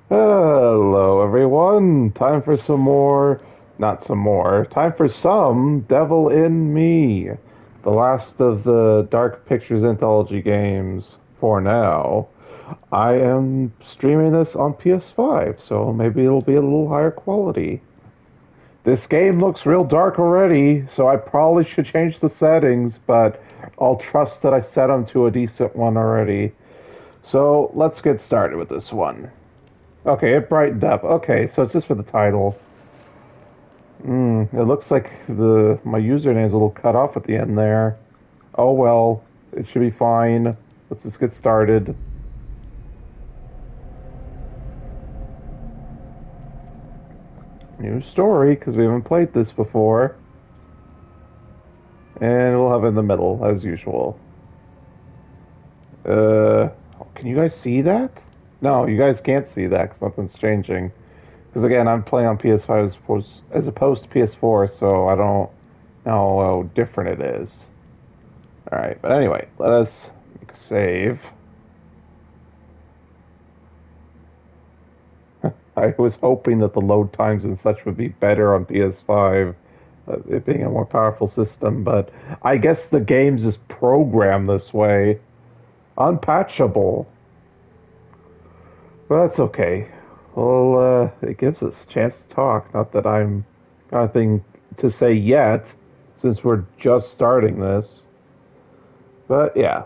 Hello, everyone. Time for some more, not some more, time for some Devil in Me. The last of the Dark Pictures Anthology games for now. I am streaming this on PS5, so maybe it'll be a little higher quality. This game looks real dark already, so I probably should change the settings, but I'll trust that I set them to a decent one already. So let's get started with this one. Okay, it brightened up. Okay, so it's just for the title. It looks like the my username's a little cut off at the end there. Oh well, it should be fine. Let's just get started. New story, because we haven't played this before. And we'll have it in the middle, as usual. Can you guys see that? No, you guys can't see that, because nothing's changing. Because again, I'm playing on PS5 as opposed to PS4, so I don't know how different it is. Alright, but anyway, let us make a save. I was hoping that the load times and such would be better on PS5, it being a more powerful system, but I guess the game's just programmed this way. Unpatchable. But that's okay. Well, it gives us a chance to talk. Not that I'm got anything to say yet, since we're just starting this. But yeah,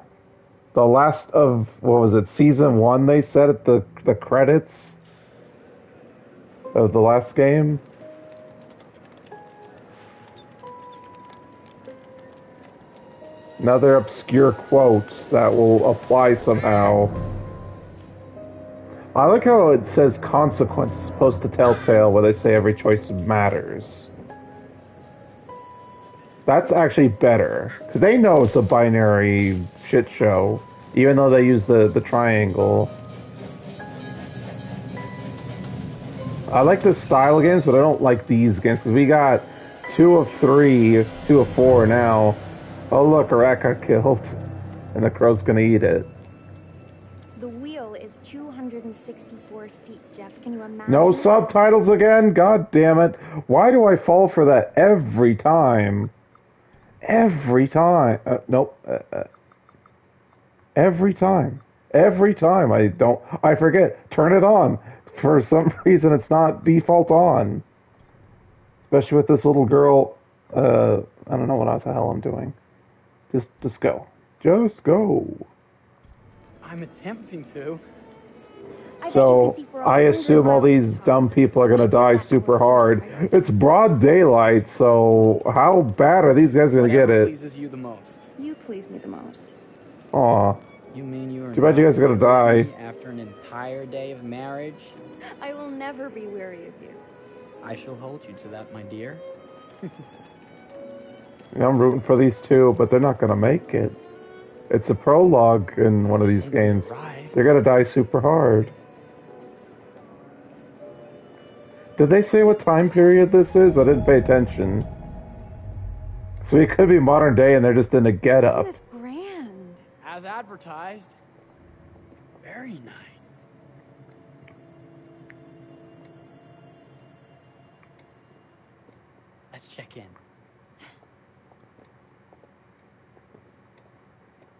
the last of what was it, season 1? They said at the credits of the last game. Another obscure quote that will apply somehow. I like how it says consequence as opposed to Telltale, where they say every choice matters. That's actually better, because they know it's a binary shit show, even though they use the triangle. I like this style of games, but I don't like these games, because we got 2 of 3, 2 of 4 now. Oh look, a rat got killed, and the crow's gonna eat it. The wheel is 264 feet, Jeff. Can you imagine? No subtitles again? God damn it. Why do I fall for that every time? Every time. Nope. Every time. Every time. I forget. Turn it on. For some reason, it's not default on. Especially with this little girl. I don't know what the hell I'm doing. Just go. Just go. I'm attempting to. So, I assume all these dumb people are gonna die super hard. It's broad daylight, so how bad are these guys gonna get it? Pleases you the most? You please me the most. Aw. You mean you are Too bad you guys are gonna die. After an entire day of marriage? I will never be weary of you. I shall hold you to that, my dear. I'm rooting for these two, but they're not gonna make it. It's a prologue in one of these games. They're gonna die super hard. Did they say what time period this is? I didn't pay attention. So it could be modern day and they're just in a get-up. Isn't this grand? As advertised. Very nice. Let's check in.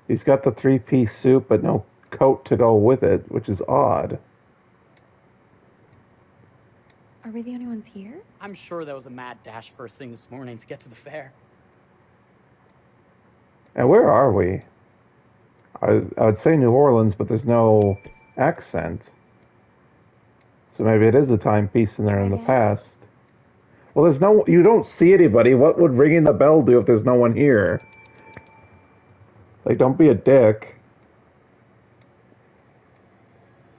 He's got the 3-piece suit, but no coat to go with it, which is odd. Are we the only ones here? I'm sure there was a mad dash first thing this morning to get to the fair. And where are we? I would say New Orleans, but there's no accent. So maybe it is a timepiece and they're in the past. Well, you don't see anybody. What would ringing the bell do if there's no one here? Like, don't be a dick.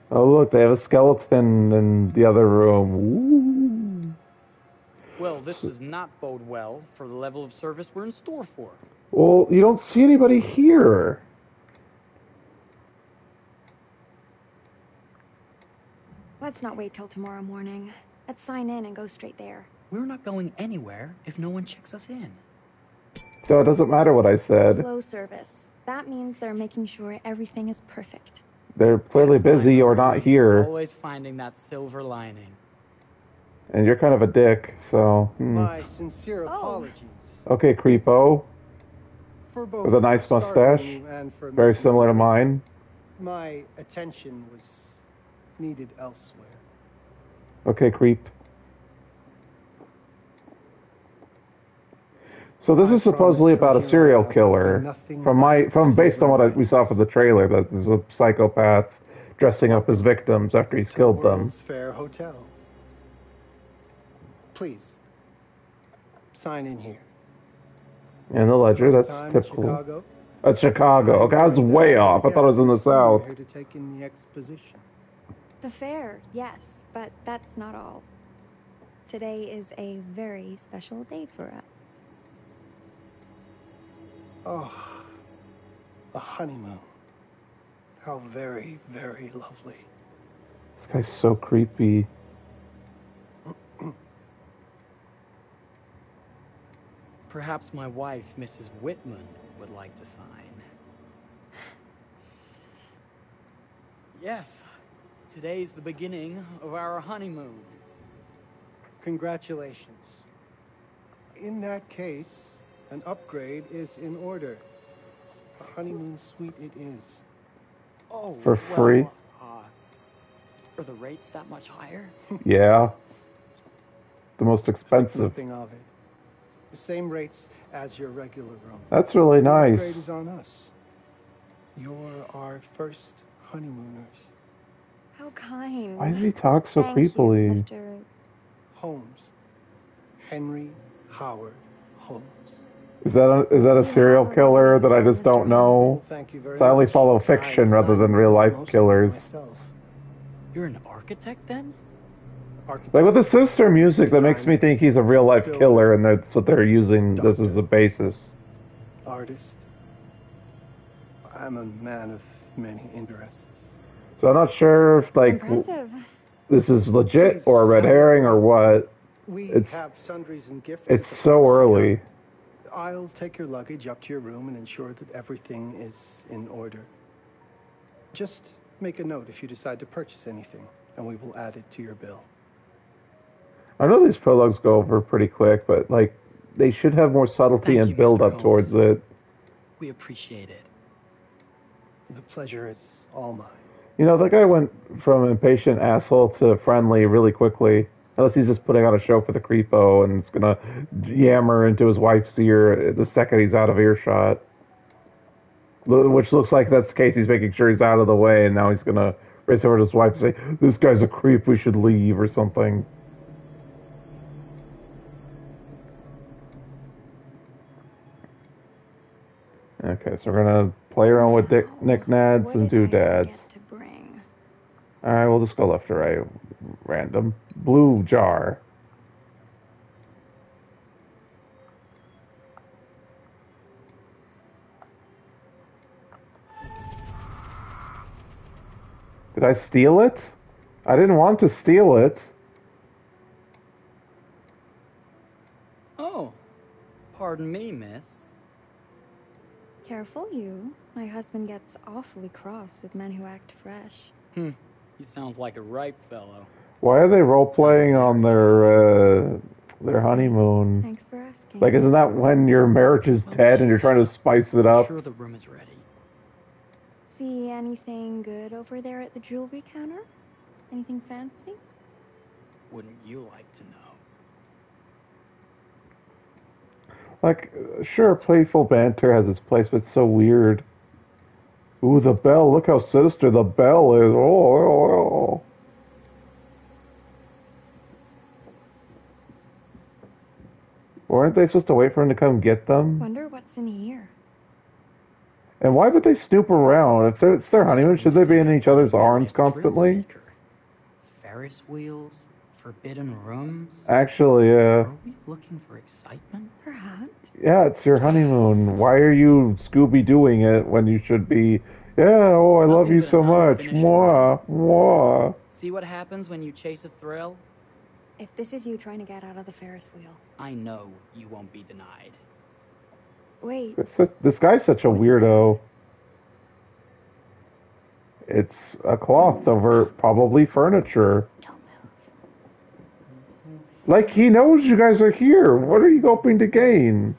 Oh, look, they have a skeleton in the other room. Ooh. Well, this does not bode well for the level of service we're in store for. Well, you don't see anybody here. Let's not wait till tomorrow morning. Let's sign in and go straight there. We're not going anywhere if no one checks us in. So it doesn't matter what I said. Slow service. That means they're making sure everything is perfect. They're clearly That's my busy or not Marie, here. Always finding that silver lining. And you're kind of a dick, so... My sincere Oh. apologies Okay, creepo. for both With a nice startling mustache. you and for Very making similar you to late. mine. My attention was needed elsewhere. Okay, creep. So this is supposedly about a serial killer. Based on what we saw from the trailer, that this is a psychopath dressing up as victims after he's killed them. World's Fair Hotel. Please sign in here. And the ledger, First that's time in typical. Chicago. That's Chicago. Okay, I was way off. I thought it was in the south. Here to take in the exposition. The fair, yes, but that's not all. Today is a very special day for us. Oh, a honeymoon. How very, very lovely. This guy's so creepy. Perhaps my wife, Mrs. Whitman, would like to sign. Yes, today's the beginning of our honeymoon. Congratulations. In that case, an upgrade is in order. A honeymoon suite it is. Oh, For free? Well, are the rates that much higher? Yeah. The most Think expensive. nothing of it. The same rates as your regular room. That's really The upgrade nice. is on us. You're our first honeymooners. How kind. Why does he talk so Thank you, creepily? Mr. Holmes. Henry Howard Holmes. Is that a serial killer that I just don't know? Thank you very So I only much. follow I fiction will rather sign than real life most of it killers. myself. You're an architect then? Architect, Like with the sister music, that makes me designer, think he's a real life builder, killer, and that's what they're using this as a basis. artist. I'm a man of many interests. So I'm not sure if like Impressive. this is legit Please, or a red have your herring way. or what. We It's- have sundries and gifts. It's at the so pharmacy early. counter. I'll take your luggage up to your room and ensure that everything is in order. Just make a note if you decide to purchase anything, and we will add it to your bill. I know these prologues go over pretty quick, but like they should have more subtlety Thank and you, build Mr. up towards Holmes. it. We appreciate it. The pleasure is all mine. You know, that guy went from impatient asshole to friendly really quickly. Unless he's just putting on a show for the creepo and is gonna yammer into his wife's ear the second he's out of earshot. Which looks like that's the case. He's making sure he's out of the way, and now he's gonna race over to his wife and say, "This guy's a creep. We should leave," or something. Okay, so we're gonna play around with knickknacks What and did I doodads. forget to bring? Alright, we'll just go left to right. Random. Blue jar. Did I steal it? I didn't want to steal it. Oh, pardon me, miss. Careful you. My husband gets awfully cross with men who act fresh. He sounds like a ripe fellow. Why are they role playing on their honeymoon? Thanks for asking. Like, isn't that when your marriage is dead and you're trying to spice it I'm up? sure the room is ready. See anything good over there at the jewelry counter? Anything fancy? Wouldn't you like to know? Like, sure, playful banter has its place, but it's so weird. Ooh, the bell. Look how sinister the bell is. Oh. Weren't they supposed to wait for him to come get them? Wonder what's in here. And why would they snoop around? If it's their honeymoon, should they be in each other's arms constantly? Thrill-seeker. Ferris wheels, forbidden rooms. Actually, Are we looking for excitement? Perhaps. yeah, it's your honeymoon. Why are you Scooby-Dooing it when you should be, yeah, oh, I love Nothing you but so an much. unfinished Mwah, mwah. See what happens when you chase a thrill? If this is you trying to get out of the Ferris wheel. I know you won't be denied. Wait, This guy's such a What's weirdo. It's a cloth over probably furniture. Don't move. Like, he knows you guys are here. What are you hoping to gain?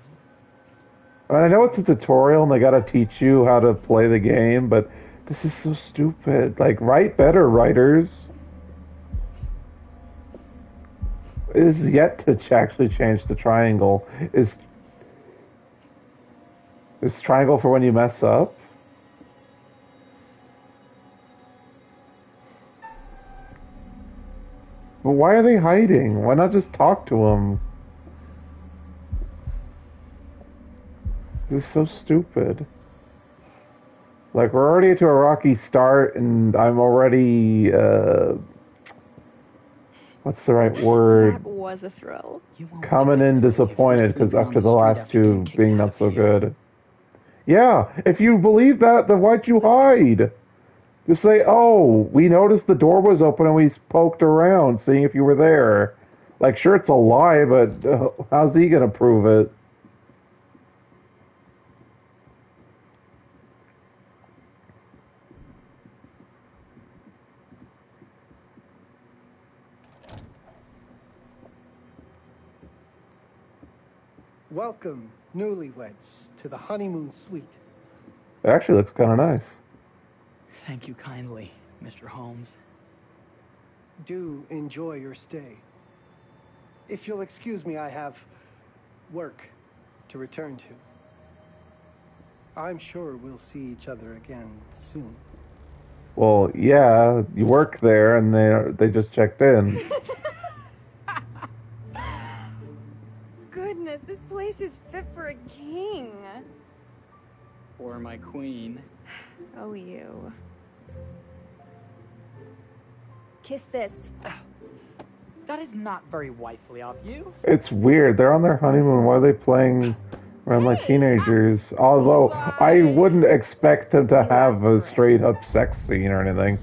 I know it's a tutorial and they gotta teach you how to play the game, but this is so stupid. Like, write better, writers. It is yet to actually change the triangle. Is triangle for when you mess up? But why are they hiding? Why not just talk to them? This is so stupid. Like, we're already to a rocky start, and I'm already, what's the right word? That was a thrill. Coming in disappointed because after the last two being not so good. Yeah, if you believe that, then why'd you hide? Just say, oh, we noticed the door was open and we poked around, seeing if you were there. Like, sure, it's a lie, but how's he gonna prove it? Welcome, newlyweds, to the honeymoon suite. It actually looks kind of nice. Thank you kindly, Mr. Holmes. Do enjoy your stay. If you'll excuse me, I have work to return to. I'm sure we'll see each other again soon. Well, yeah, you work there, and they just checked in. Goodness, this place is fit for a king. Or my queen. Oh, you. Kiss this. That is not very wifely of you. It's weird. They're on their honeymoon. Why are they playing around like teenagers? Although I wouldn't expect them to have a straight up sex scene or anything.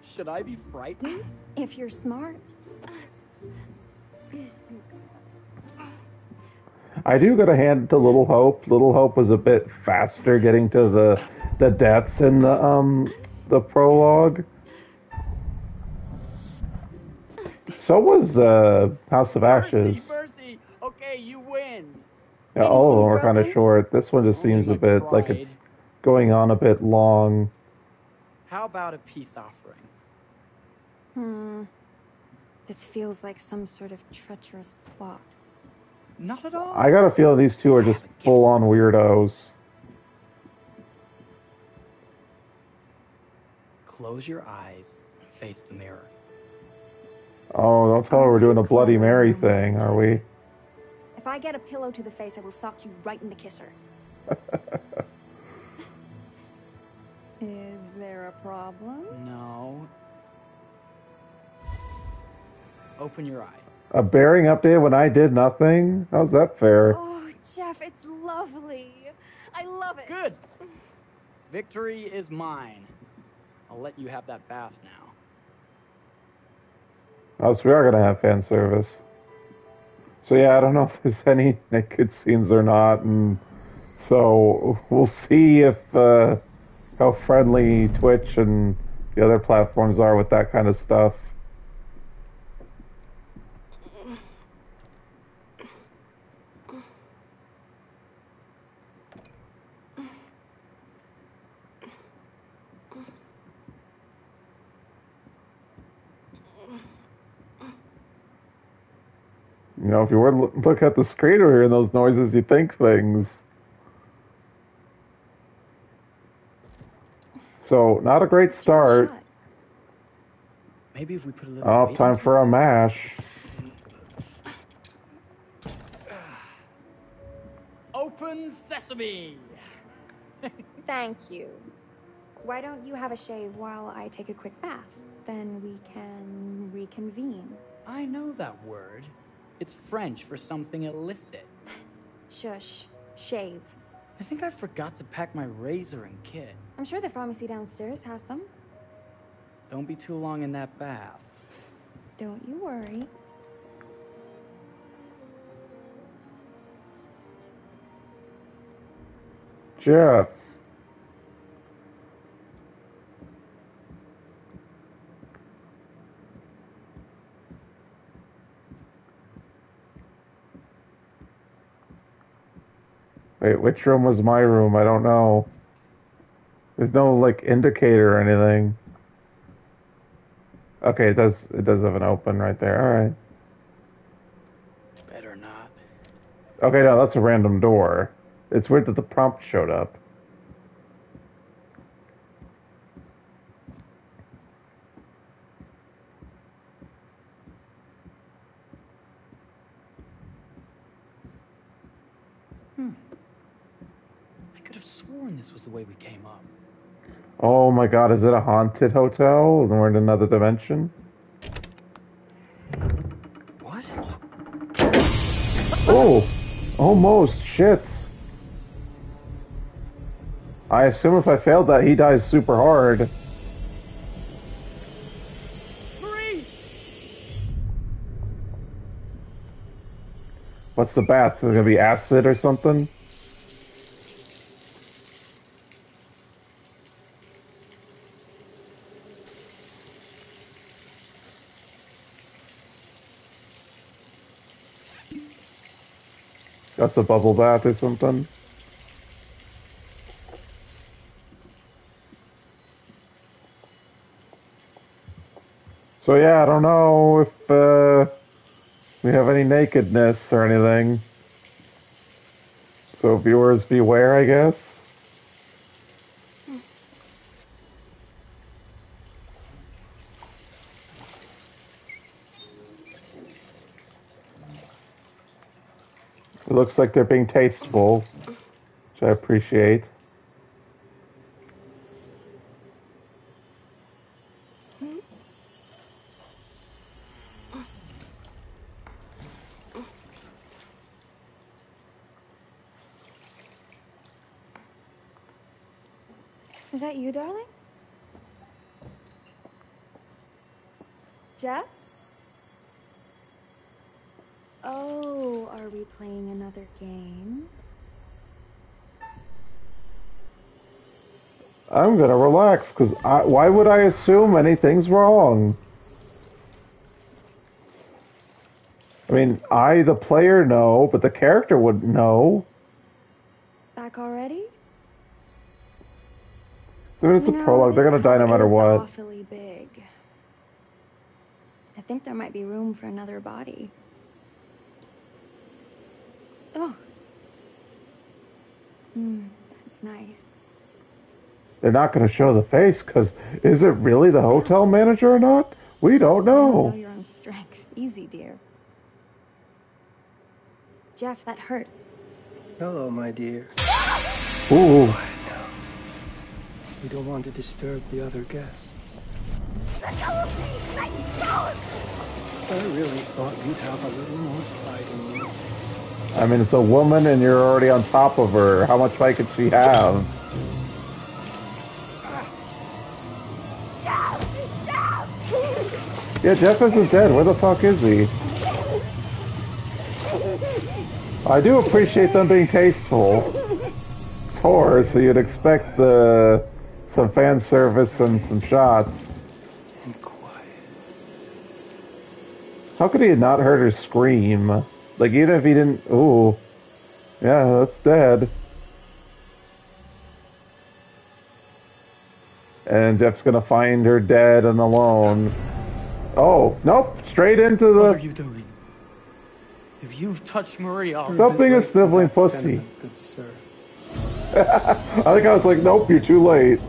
Should I be frightened? If you're smart. I do got to hand it to Little Hope. Little Hope was a bit faster getting to the deaths in the prologue. So was House of Ashes. Mercy. Okay, you win. Yeah, all of them were kind of broken? short. This one just Only seems a my bit like pride. it's going on a bit long. How about a peace offering? This feels like some sort of treacherous plot. Not at all. I got a feeling these two are just full on weirdos. Close your eyes and face the mirror. Oh, don't tell her we're doing a Bloody Mary thing, are we? If I get a pillow to the face, I will sock you right in the kisser. Is there a problem? No. Open your eyes. A bearing update when I did nothing? How's that fair? Oh, Jeff, it's lovely. I love it. Good. Victory is mine. I'll let you have that bath now. Oh, so we are going to have fan service. So yeah, I don't know if there's any naked scenes or not, and so we'll see if how friendly Twitch and the other platforms are with that kind of stuff. You know, if you were to look at the screen or hearing those noises, you think things. So, not a great start. Shut. Maybe if we put a little Oh, weight time into for a mash. Open sesame! Thank you. Why don't you have a shave while I take a quick bath? Then we can reconvene. I know that word. It's French for something illicit. Shush. Shave. I think I forgot to pack my razor and kit. I'm sure the pharmacy downstairs has them. Don't be too long in that bath. Don't you worry. Jeff. Wait, which room was my room? I don't know. There's no, like, indicator or anything. Okay, it does have an open right there. Alright. Better not. Okay, no, that's a random door. It's weird that the prompt showed up. I could have sworn this was the way we came up. Oh my god, is it a haunted hotel and we're in another dimension? What? Oh! Almost! Shit! I assume if I failed that, he dies super hard. Marie! What's the bath? Is it gonna be acid or something? That's a bubble bath or something? So yeah, I don't know if we have any nakedness or anything. So viewers beware, I guess. It looks like they're being tasteful, which I appreciate. Is that you, darling? Jeff? Oh, are we playing another game? I'm gonna relax, because why would I assume anything's wrong? I mean, I, the player, know, but the character wouldn't know. Back already? So it's a prologue. They're gonna die no matter what. Awfully big. I think there might be room for another body. Oh. That's nice. They're not gonna show the face, because is it really the hotel manager or not? We don't know. Know your own strength. Easy, dear. Jeff, that hurts. Hello, my dear. Ooh. Quiet now. We don't want to disturb the other guests. Let go of me! Let go! I really thought you'd have a little more pride in you. I mean, it's a woman and you're already on top of her. How much fight could she have? Jeff! Jeff! Yeah, Jeff isn't dead. Where the fuck is he? I do appreciate them being tasteful. It's horror, so you'd expect some fan service and some shots. And quiet. How could he have not heard her scream? Like, even if he didn't... Ooh. Yeah, that's dead. And Jeff's gonna find her dead and alone. Oh, nope. Straight into the... What are you doing? If you've touched Marie, I'll... Stop being a sniveling pussy. Good sir. I think I was like, nope, you're too late.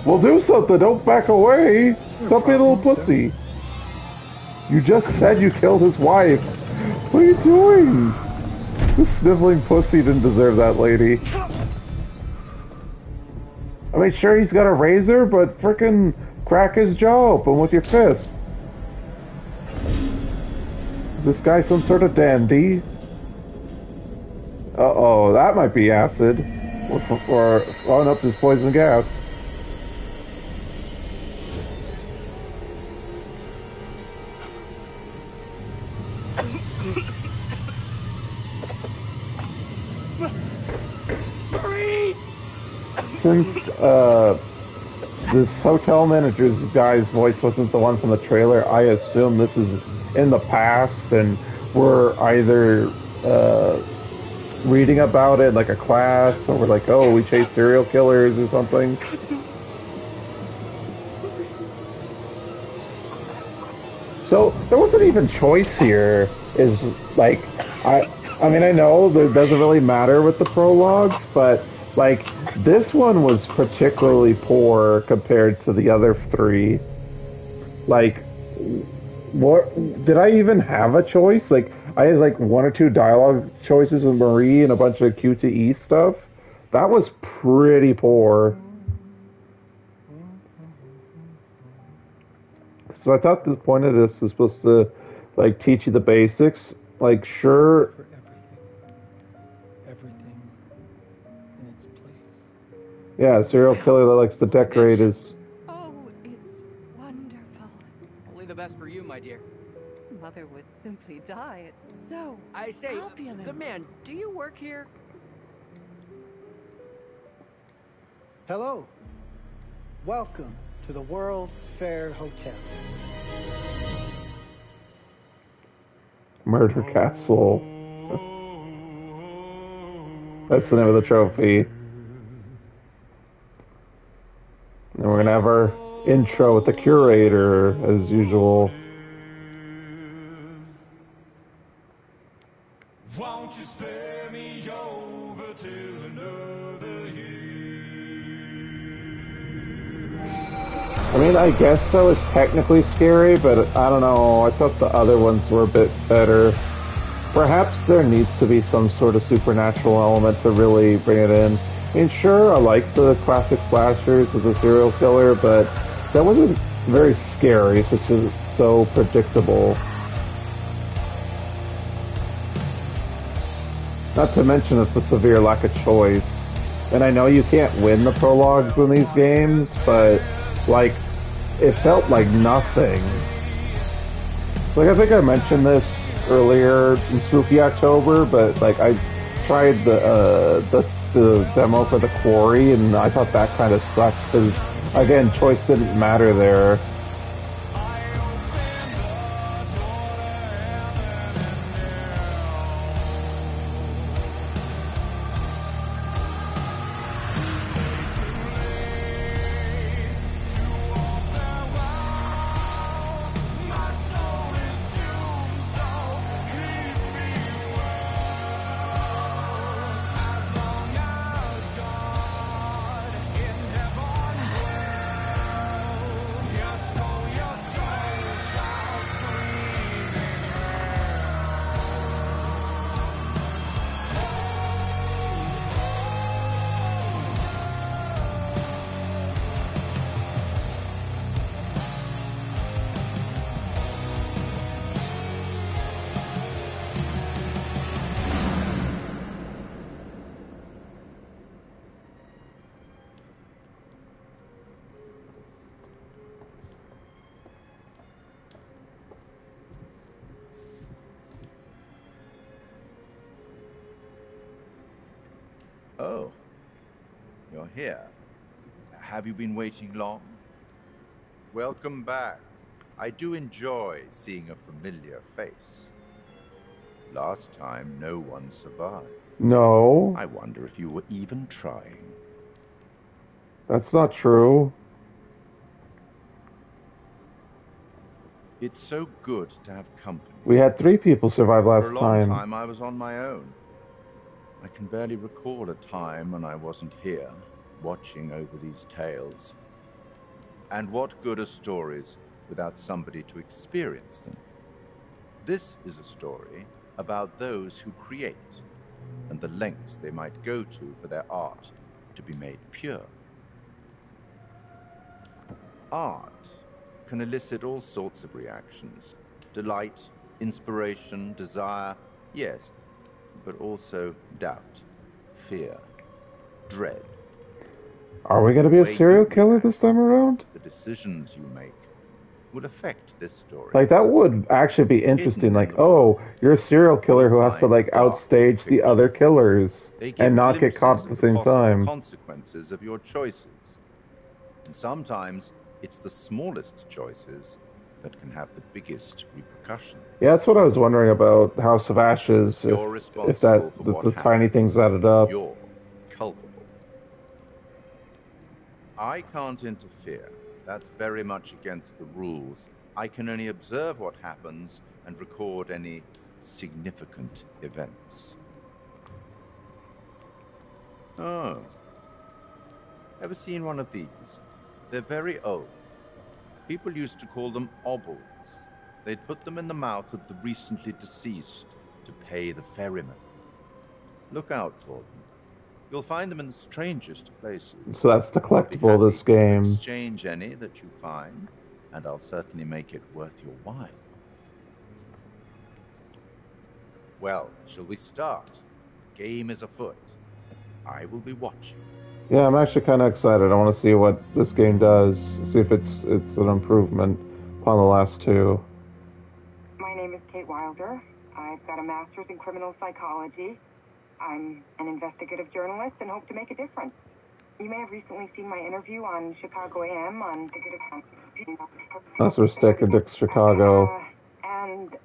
Well, do something. Don't back away. Stop being a little pussy. You just said you killed his wife. What are you doing? This sniveling pussy didn't deserve that lady. I mean, sure, he's got a razor, but frickin' crack his jaw open with your fists. Is this guy some sort of dandy? Uh-oh, that might be acid. Or throwing up his poison gas. since this hotel manager's guy's voice wasn't the one from the trailer, I assume this is in the past, and we're either reading about it like a class, or we're like, oh, we chase serial killers or something. So there wasn't even choice here. Is like, I mean, I know that it doesn't really matter with the prologues, but like this one was particularly poor compared to the other three. Like, what did I even have a choice? Like, I had like one or two dialogue choices with Marie and a bunch of QTE stuff. That was pretty poor. So I thought the point of this is supposed to like teach you the basics. Like, sure. For everything in its place. Yeah, a serial killer that likes to decorate his. Oh, it's wonderful. Only the best for you, my dear. Mother would simply die. It's so I say, opulent. good man, do you work here? Hello. Welcome to the World's Fair Hotel. Murder Castle. That's the name of the trophy. And we're gonna have our intro with the curator, as usual. Won't you spare me over till another I mean, I guess that was technically scary, but I don't know. I thought the other ones were a bit better. Perhaps there needs to be some sort of supernatural element to really bring it in. I mean, sure, I like the classic slashers of the serial killer, but that wasn't very scary, which is so predictable. Not to mention the severe lack of choice. And I know you can't win the prologues in these games, but like, it felt like nothing. Like, I think I mentioned this earlier in Spooky October, but like, I tried the demo for the Quarry, and I thought that kind of sucked because, again, choice didn't matter there. Oh, you're here. Have you been waiting long? Welcome back. I do enjoy seeing a familiar face. Last time, no one survived. No, I wonder if you were even trying. that's not true. It's so good to have company. We had 3 people survive last For a long time. time, I was on my own. I can barely recall a time when I wasn't here, watching over these tales. And what good are stories without somebody to experience them? This is a story about those who create, and the lengths they might go to for their art to be made pure. Art can elicit all sorts of reactions. Delight, inspiration, desire, yes, but also doubt, fear, dread. Are we going to be a serial killer this time around? The decisions you make, would affect this story. Like, that would actually be interesting. Hidden in Like, the book, oh, you're a serial killer who has to, find like, dark outstage the other pictures. killers They give and not get caught glimpses at the of same possible time. consequences of your choices. And sometimes it's the smallest choices that can have the biggest repercussions. Yeah, that's what I was wondering about House of Ashes. You're If responsible that for the what tiny things happens. added up. You're culpable. I can't interfere. That's very much against the rules. I can only observe what happens and record any significant events. Oh. Ever seen one of these? They're very old. People used to call them obols. They'd put them in the mouth of the recently deceased to pay the ferryman. Look out for them. You'll find them in the strangest places. So that's the I'll be collectible of this happy to game. exchange any that you find, and I'll certainly make it worth your while. Well, shall we start? Game is afoot. I will be watching. Yeah, I'm actually kind of excited. I want to see what this game does. See if it's an improvement upon the last two. My name is Kate Wilder. I've got a master's in criminal psychology. I'm an investigative journalist and hope to make a difference. You may have recently seen my interview on Chicago AM on Ticket That's we're sticking to Chicago. And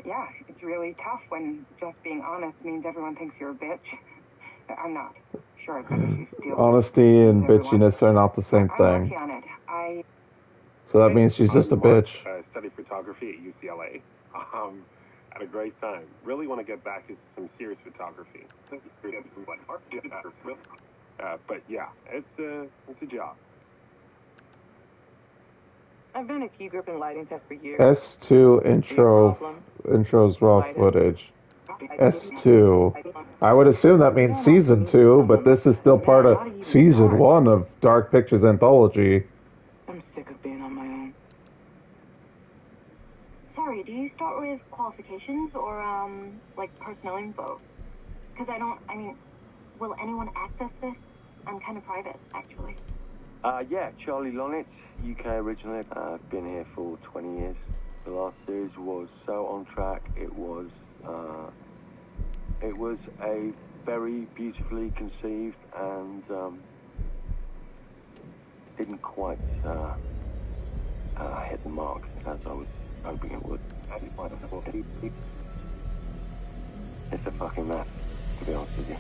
yeah, it's really tough when just being honest means everyone thinks you're a bitch. I'm not. Sure, I've got issues to deal with. Honesty and bitchiness are not the same I'm thing. working on it. So that means she's just a bitch. I studied photography at UCLA. Had a great time. Really want to get back into some serious photography. But yeah, it's a job. I've been a key grip in lighting tech for years. S2 intro's raw footage. S2. I would assume that means season 2, but this is still part of season 1 of Dark Pictures Anthology. I'm sick of being on my own. Sorry, do you start with qualifications or, like personnel info? Because will anyone access this? I'm kind of private, actually. Yeah, Charlie Lonitz, UK originally. I've been here for 20 years. The last series was so on track. It was a very beautifully conceived and didn't quite hit the mark as I was hoping it would. It's a fucking mess, to be honest with you.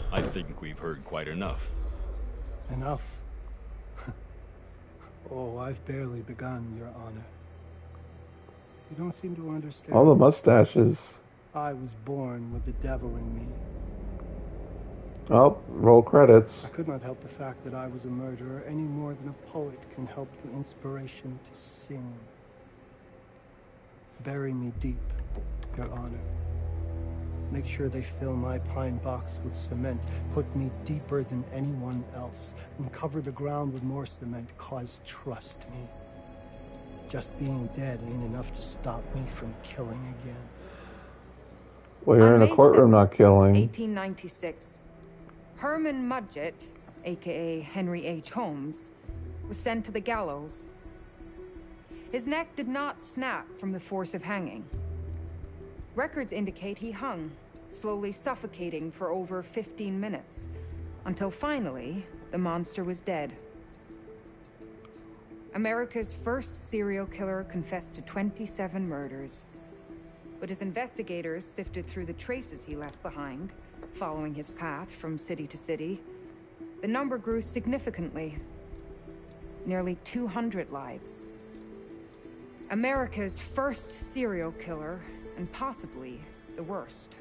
I think we've heard quite enough. Enough? Oh, I've barely begun, Your Honor. You don't seem to understand. All the mustaches. I was born with the devil in me. Oh, roll credits. I could not help the fact that I was a murderer any more than a poet can help the inspiration to sing. Bury me deep, Your Honor. Make sure they fill my pine box with cement. Put me deeper than anyone else. And cover the ground with more cement, 'cause trust me, just being dead ain't enough to stop me from killing again. Well, you're in a courtroom not killing. 1896. Herman Mudgett, aka Henry H. Holmes, was sent to the gallows. His neck did not snap from the force of hanging. Records indicate he hung, slowly suffocating for over 15 minutes, until finally, the monster was dead. America's first serial killer confessed to 27 murders. But as investigators sifted through the traces he left behind, following his path from city to city, the number grew significantly. Nearly 200 lives. America's first serial killer, and possibly the worst.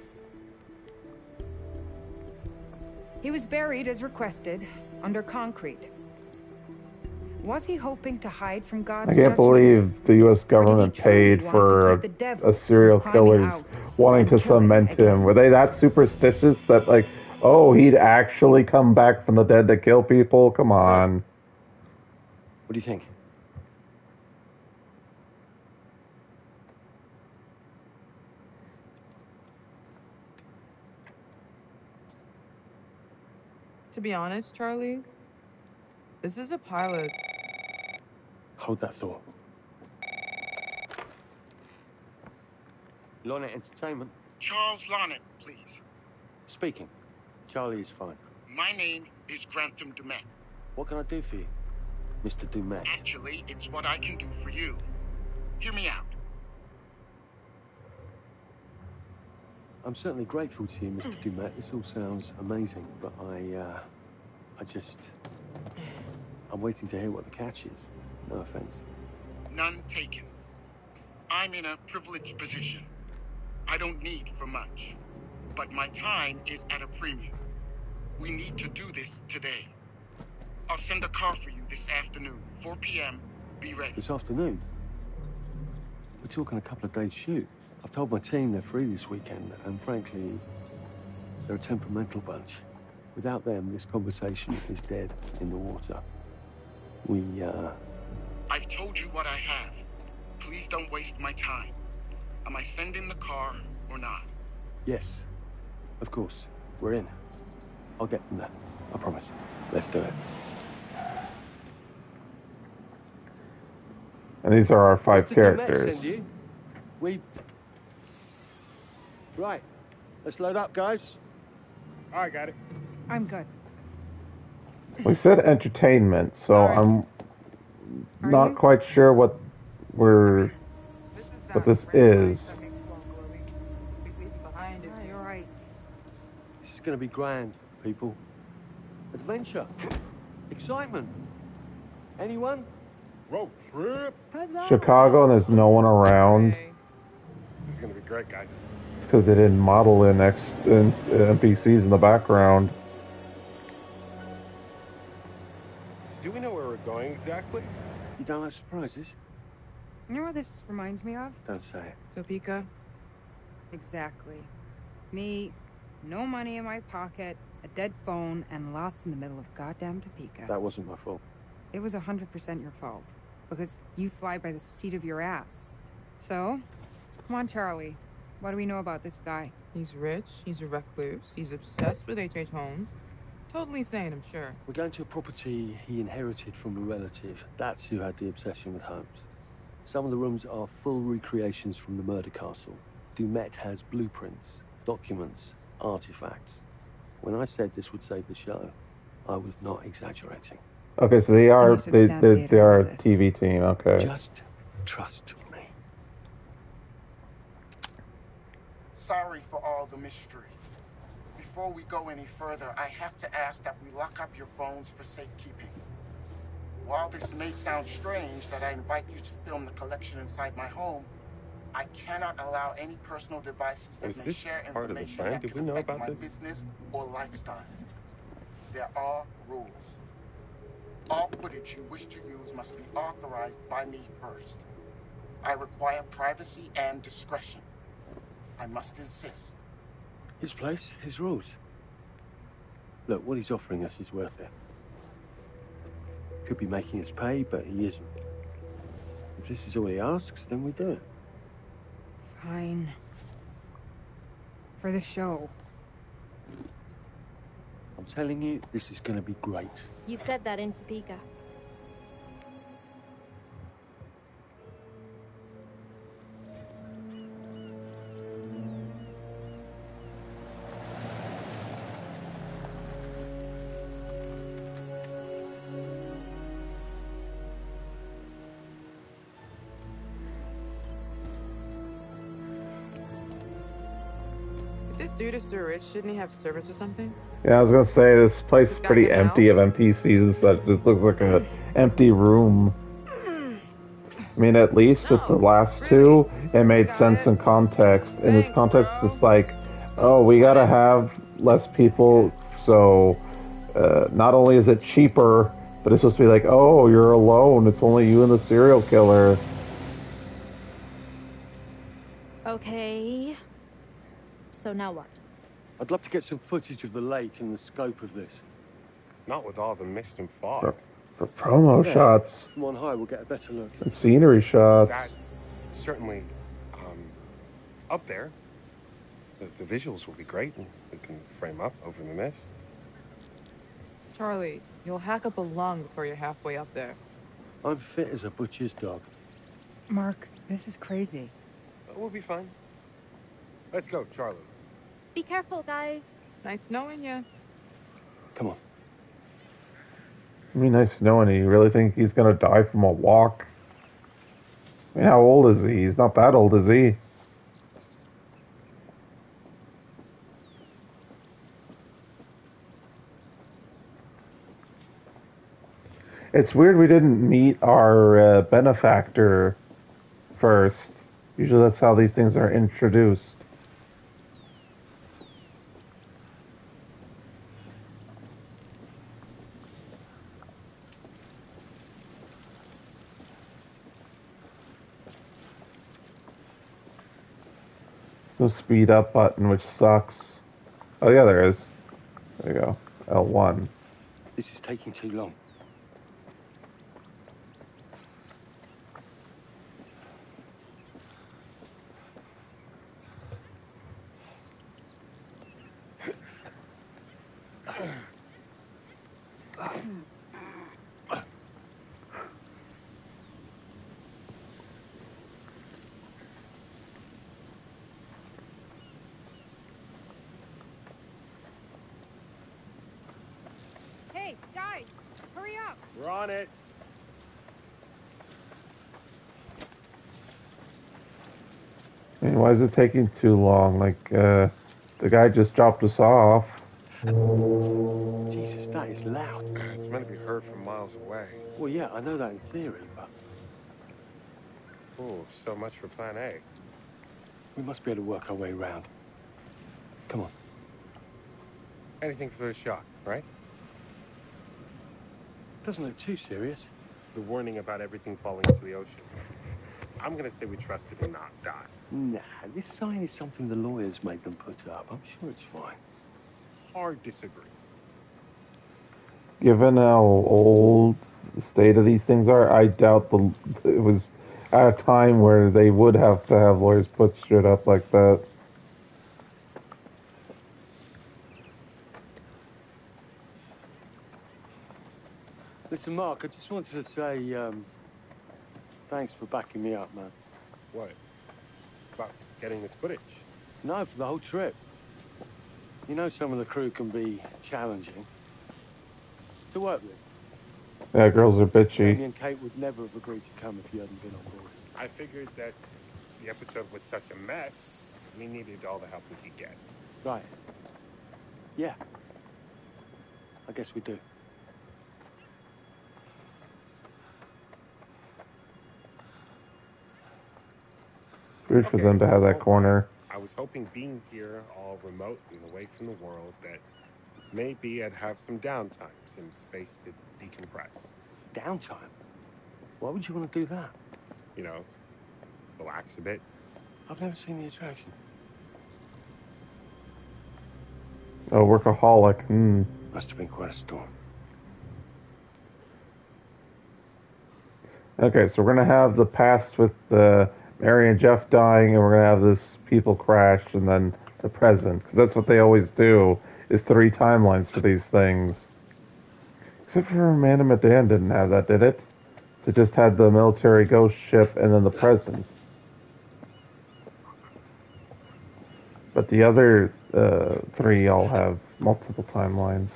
He was buried as requested, under concrete. Was he hoping to hide from God's I can't judgment? believe the U.S. government paid for a serial killer's wanting to cement him. Were they that superstitious that, like, oh, he'd actually come back from the dead to kill people? Come on. What do you think? To be honest, Charlie, This is a pilot. Hold that thought. Lonnet Entertainment. Charles Lonnet, please. Speaking. Charlie is fine. My name is Grantham Dumet. What can I do for you, Mr. Dumet? Actually, it's what I can do for you. Hear me out. I'm certainly grateful to you, Mr. Dumet. This all sounds amazing, but I'm waiting to hear what the catch is. No offense. None taken. I'm in a privileged position. I don't need for much, but my time is at a premium. We need to do this today. I'll send a car for you this afternoon, 4 p.m. Be ready. This afternoon? We're talking a couple of days shoot. I've told my team they're free this weekend, and frankly, they're a temperamental bunch. Without them, this conversation is dead in the water. I've told you what I have. Please don't waste my time. Am I sending the car or not? Yes, of course. We're in. I'll get them there. I promise. Let's do it. And these are our 5 Mr. characters. Dumet send you? Right. Let's load up, guys. All right, got it. I'm good. We said entertainment, so I'm not quite sure what this is. You're right. This is going to be grand, people. Adventure. Excitement. Anyone? Road trip. Chicago, and there's no one around. This is gonna be great, guys. It's because they didn't model in NPCs in the background. So do we know where we're going exactly? You don't like surprises? You know what this reminds me of? Don't say it. Topeka? Exactly. Me, no money in my pocket, a dead phone, and lost in the middle of goddamn Topeka. That wasn't my fault. It was 100% your fault. Because you fly by the seat of your ass. So, come on, Charlie. What do we know about this guy? He's rich, he's a recluse, he's obsessed with H.H. Holmes. Totally sane, I'm sure. We're going to a property he inherited from a relative. That's who had the obsession with Holmes. Some of the rooms are full recreations from the murder castle. Dumet has blueprints, documents, artifacts. When I said this would save the show, I was not exaggerating. Okay, so they are a TV team. Okay. Just trust me. Sorry for all the mystery. Before we go any further, I have to ask that we lock up your phones for safekeeping. While this may sound strange that I invite you to film the collection inside my home, I cannot allow any personal devices that may share information that could affect my business or lifestyle. There are rules. All footage you wish to use must be authorized by me first. I require privacy and discretion. I must insist. His place, his rules. Look, what he's offering us is worth it. Could be making us pay, but he isn't. If this is all he asks, then we do it. Fine. For the show. I'm telling you, this is going to be great. You said that in Topeka. If this dude is so rich, shouldn't he have servants or something? Yeah, I was gonna say this place is pretty empty of NPCs and such. This looks like an empty room. I mean, at least with the last two, it made sense in context. In this context, it's like, oh, we gotta have less people, so not only is it cheaper, but it's supposed to be like, oh, you're alone. It's only you and the serial killer. Okay. So now what? I'd love to get some footage of the lake and the scope of this. Not with all the mist and fog. For promo shots. From on high, we'll get a better look. And scenery shots. That's certainly up there. The visuals will be great, and we can frame up over the mist. Charlie, You'll hack up a lung before you're halfway up there. I'm fit as a butcher's dog. Mark, this is crazy. We'll be fine. Let's go, Charlie. Be careful, guys. Nice knowing you. Come on. I mean, nice knowing you. You really think he's gonna die from a walk? I mean, how old is he? He's not that old, is he? It's weird we didn't meet our benefactor first. Usually that's how these things are introduced. No speed up button, which sucks. Oh yeah, there is. There you go. L1. This is taking too long. Hey, guys, hurry up! We're on it. I mean, why is it taking too long? Like, the guy just dropped us off. Jesus, that is loud. It's meant to be heard from miles away. Well, yeah, I know that in theory, but... Oh, so much for plan A. we must be able to work our way around. Come on. Anything for the shock, right? Doesn't look too serious. The warning about everything falling into the ocean. I'm gonna say we trust it and not die. Nah, this sign is something the lawyers made them put up. I'm sure it's fine. Hard disagree. Given how old the state of these things are, I doubt it was at a time where they would have to have lawyers put shit up like that. Listen, Mark, I just wanted to say, thanks for backing me up, man. What? About getting this footage? No, for the whole trip. You know some of the crew can be challenging to work with. Yeah, girls are bitchy. Amy and Kate would never have agreed to come if you hadn't been on board. I figured that the episode was such a mess, we needed all the help we could get. Right. Yeah. I guess we do. Weird for them to have that corner. I was hoping being here, all remote and away from the world, that maybe I'd have some downtime, some space to decompress. Downtime? Why would you want to do that? You know, relax a bit. I've never seen the attraction. Oh, workaholic. Must have been quite a storm. Okay, so we're gonna have the past with Mary and Jeff dying, and we're gonna have this people crash, and then the present, because that's what they always do. Is 3 timelines for these things. Except for Amanda Medan didn't have that, did it? So it just had the military ghost ship and then the present. But the other 3 all have multiple timelines.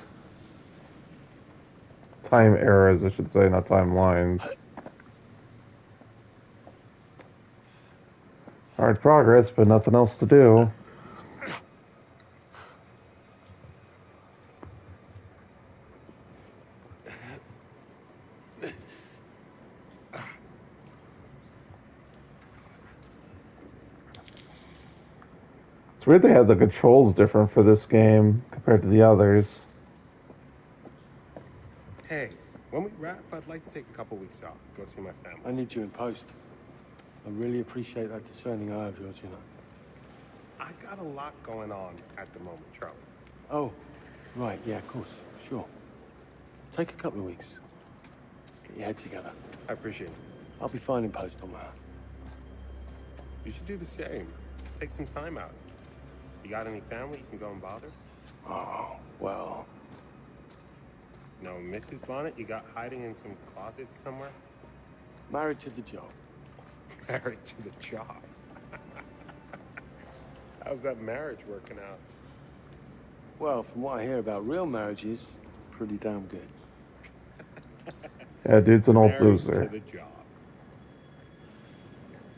Time eras, I should say, not timelines. Hard progress, but nothing else to do. It's weird they have the controls different for this game compared to the others. Hey, when we wrap, I'd like to take a couple weeks off, go see my family. I need you in post. I really appreciate that discerning eye of yours, you know. I got a lot going on at the moment, Charlie. Oh, right, yeah, of course, sure. Take a couple of weeks. Get your head together. I appreciate it. I'll be fine in post on that. You should do the same. Take some time out. You got any family you can go and bother? Oh, well... No, Mrs. Lonnet, you got hiding in some closet somewhere? Married to the job. Married to the job. How's that marriage working out? Well, from what I hear about real marriages, pretty damn good. Yeah, dude's an old Married loser. to the job.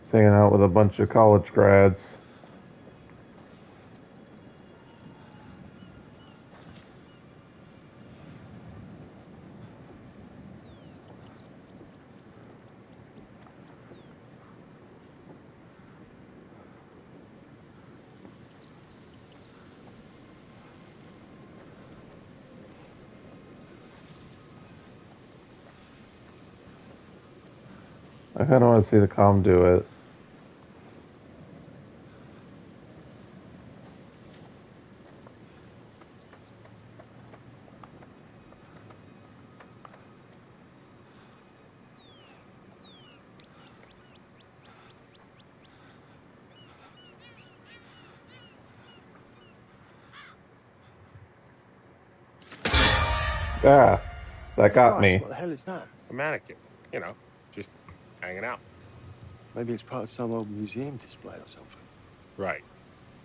He's hanging out with a bunch of college grads. I kind of want to see the comm do it. Ah, that got Christ, me. what the hell is that? A mannequin. You know, just hanging out. Maybe it's part of some old museum display or something. Right.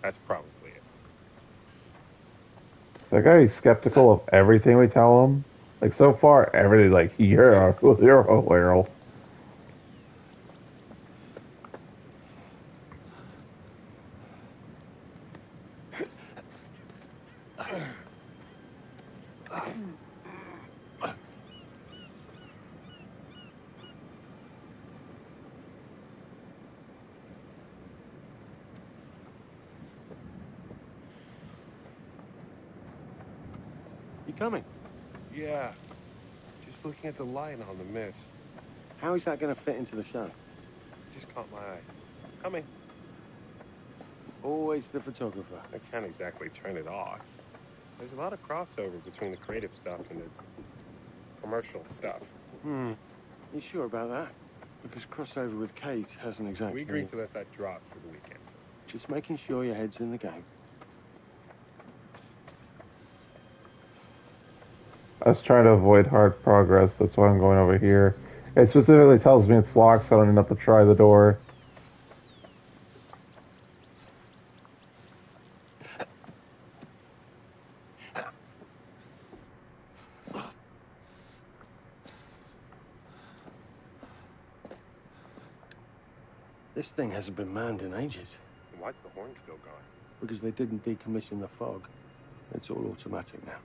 That's probably it. That guy's skeptical of everything we tell him. Like, so far, everything, like, you're a werewolf. You coming? Yeah. Just looking at the line on the mist. How is that going to fit into the show? Just caught my eye. Coming. Always the photographer. I can't exactly turn it off. There's a lot of crossover between the creative stuff and the commercial stuff. You sure about that? Because crossover with Kate hasn't exactly... We agreed to let that drop for the weekend. Just making sure your head's in the game. I was trying to avoid hard progress, that's why I'm going over here. It specifically tells me it's locked, so I don't even have to try the door. This thing hasn't been manned in ages. Why's the horn still going? Because they didn't decommission the fog. It's all automatic now.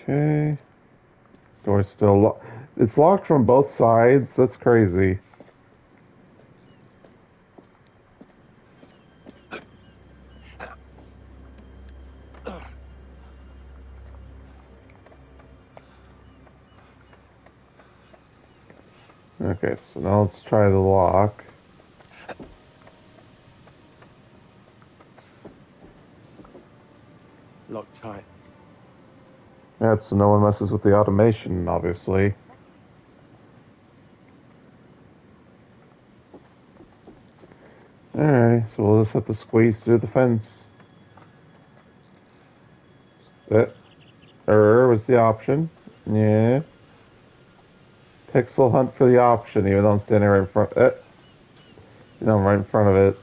Okay. Door's still locked. It's locked from both sides. That's crazy. Okay, so now let's try the lock. Locked tight. Yeah, so no one messes with the automation, obviously. Alright, so we'll just have to squeeze through the fence. That was the option. Yeah. Pixel hunt for the option, even though I'm standing right in front. You know, I'm right in front of it.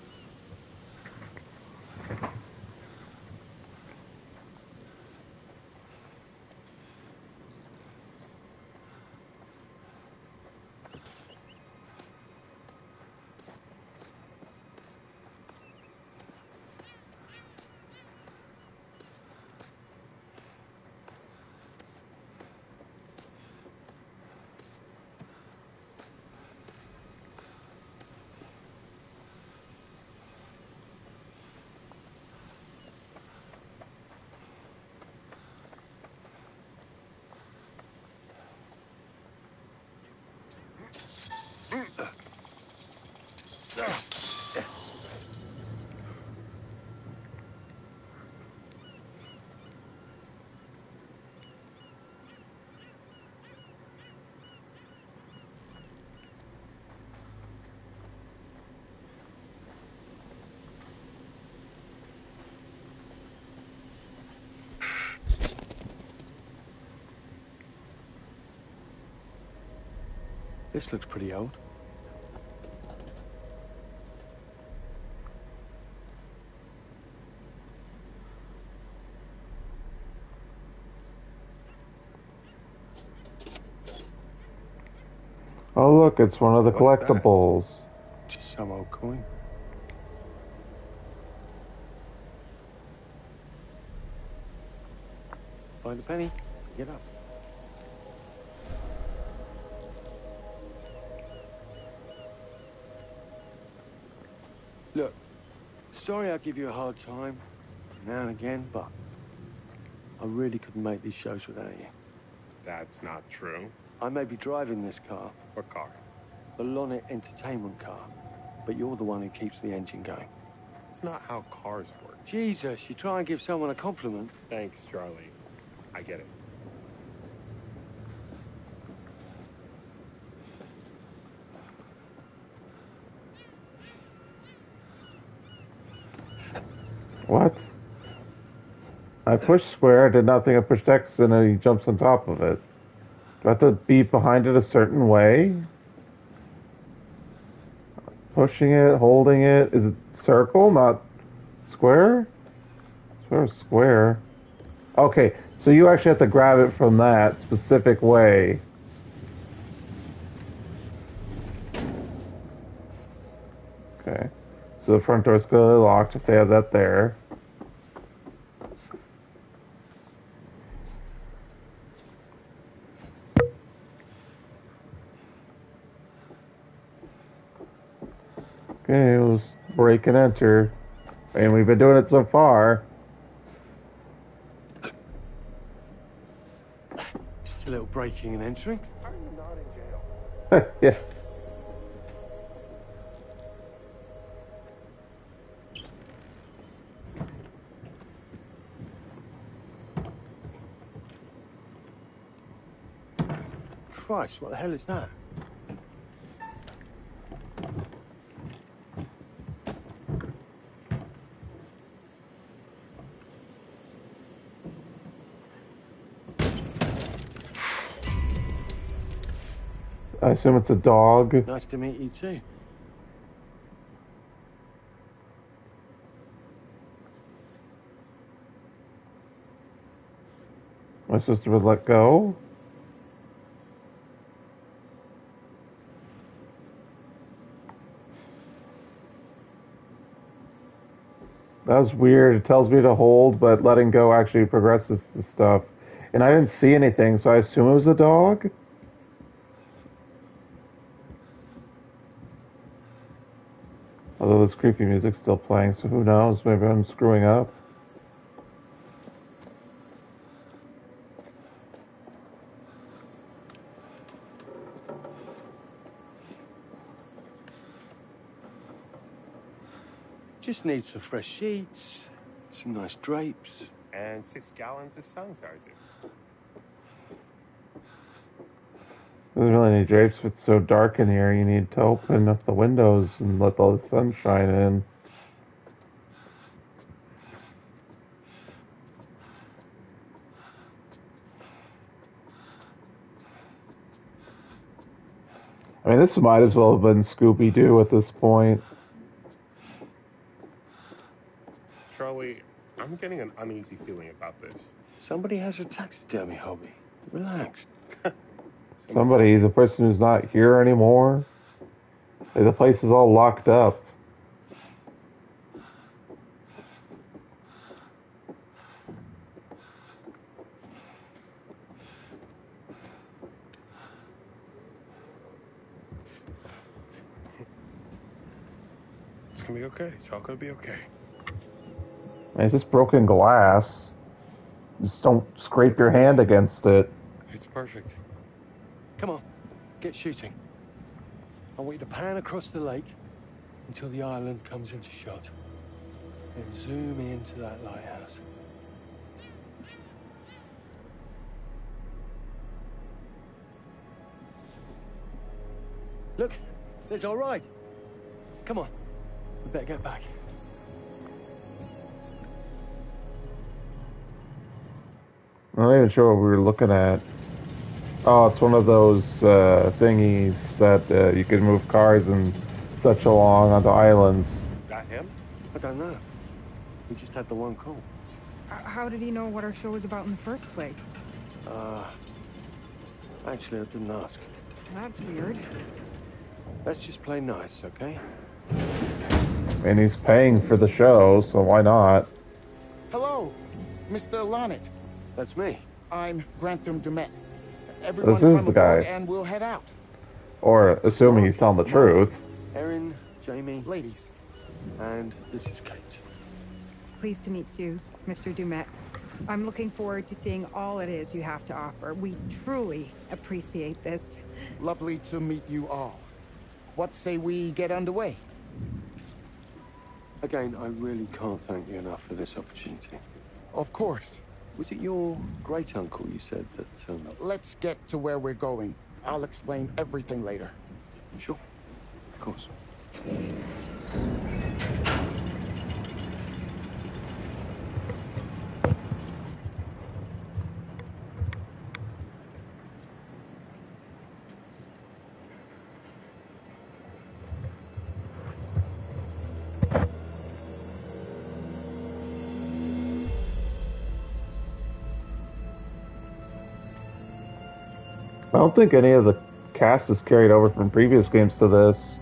This looks pretty old. Oh, look, it's one of the What's that? collectibles. Just some old coin. Find a penny. Get up. Look, sorry I give you a hard time now and again, but I really couldn't make these shows without you. That's not true. I may be driving this car. What car? The Lonnet Entertainment car. But you're the one who keeps the engine going. It's not how cars work. Jesus, you try and give someone a compliment. Thanks, Charlie. I get it. What? I pushed square, did not think I pushed X, and then he jumps on top of it. Do I have to be behind it a certain way? Pushing it, holding it. Is it circle, not square? Square. Okay, so you actually have to grab it from that specific way. Okay. So the front door's clearly locked if they have that there. Okay, let's break and enter. And we've been doing it so far. Just a little breaking and entering. How are you not in jail? Yeah. Christ, what the hell is that? I assume it's a dog. Nice to meet you too. My sister would let go. That was weird. It tells me to hold, but letting go actually progresses the stuff. And I didn't see anything, so I assume it was a dog. Although this creepy music's still playing, so who knows? Maybe I'm screwing up. Just need some fresh sheets, some nice drapes. And 6 gallons of sanitizer. There's really any drapes if it's so dark in here. You need to open up the windows and let all the sun shine in. I mean, this might as well have been Scooby-Doo at this point. Charlie, I'm getting an uneasy feeling about this. Somebody has a taxidermy hobby. Relax. Somebody, the person who's not here anymore. Like, the place is all locked up. It's gonna be okay. It's all gonna be okay. Man, it's just broken glass. Just don't scrape your hand against it. It's perfect. Come on, get shooting. I want you to pan across the lake until the island comes into shot. Then zoom into that lighthouse. Look, there's our ride. Come on, we better get back. I'm not even sure what we were looking at. Oh, it's one of those thingies that you can move cars and such along onto islands. That him? I don't know. We just had the one call. How did he know what our show was about in the first place? Actually, I didn't ask. That's weird. Let's just play nice, okay? And he's paying for the show, so why not? Hello, Mr. Lonnet. That's me. I'm Grantham Dumet. Everyone This is from the aboard guy. and we'll head out. Or assuming he's telling the truth. Erin, Jamie. Ladies. And this is Kate. Pleased to meet you, Mr. Dumet. I'm looking forward to seeing all it is you have to offer. We truly appreciate this. Lovely to meet you all. What say we get underway? Again, I really can't thank you enough for this opportunity. Of course. Was it your great-uncle you said that... Let's get to where we're going. I'll explain everything later. Sure. Of course. I don't think any of the cast is carried over from previous games to this.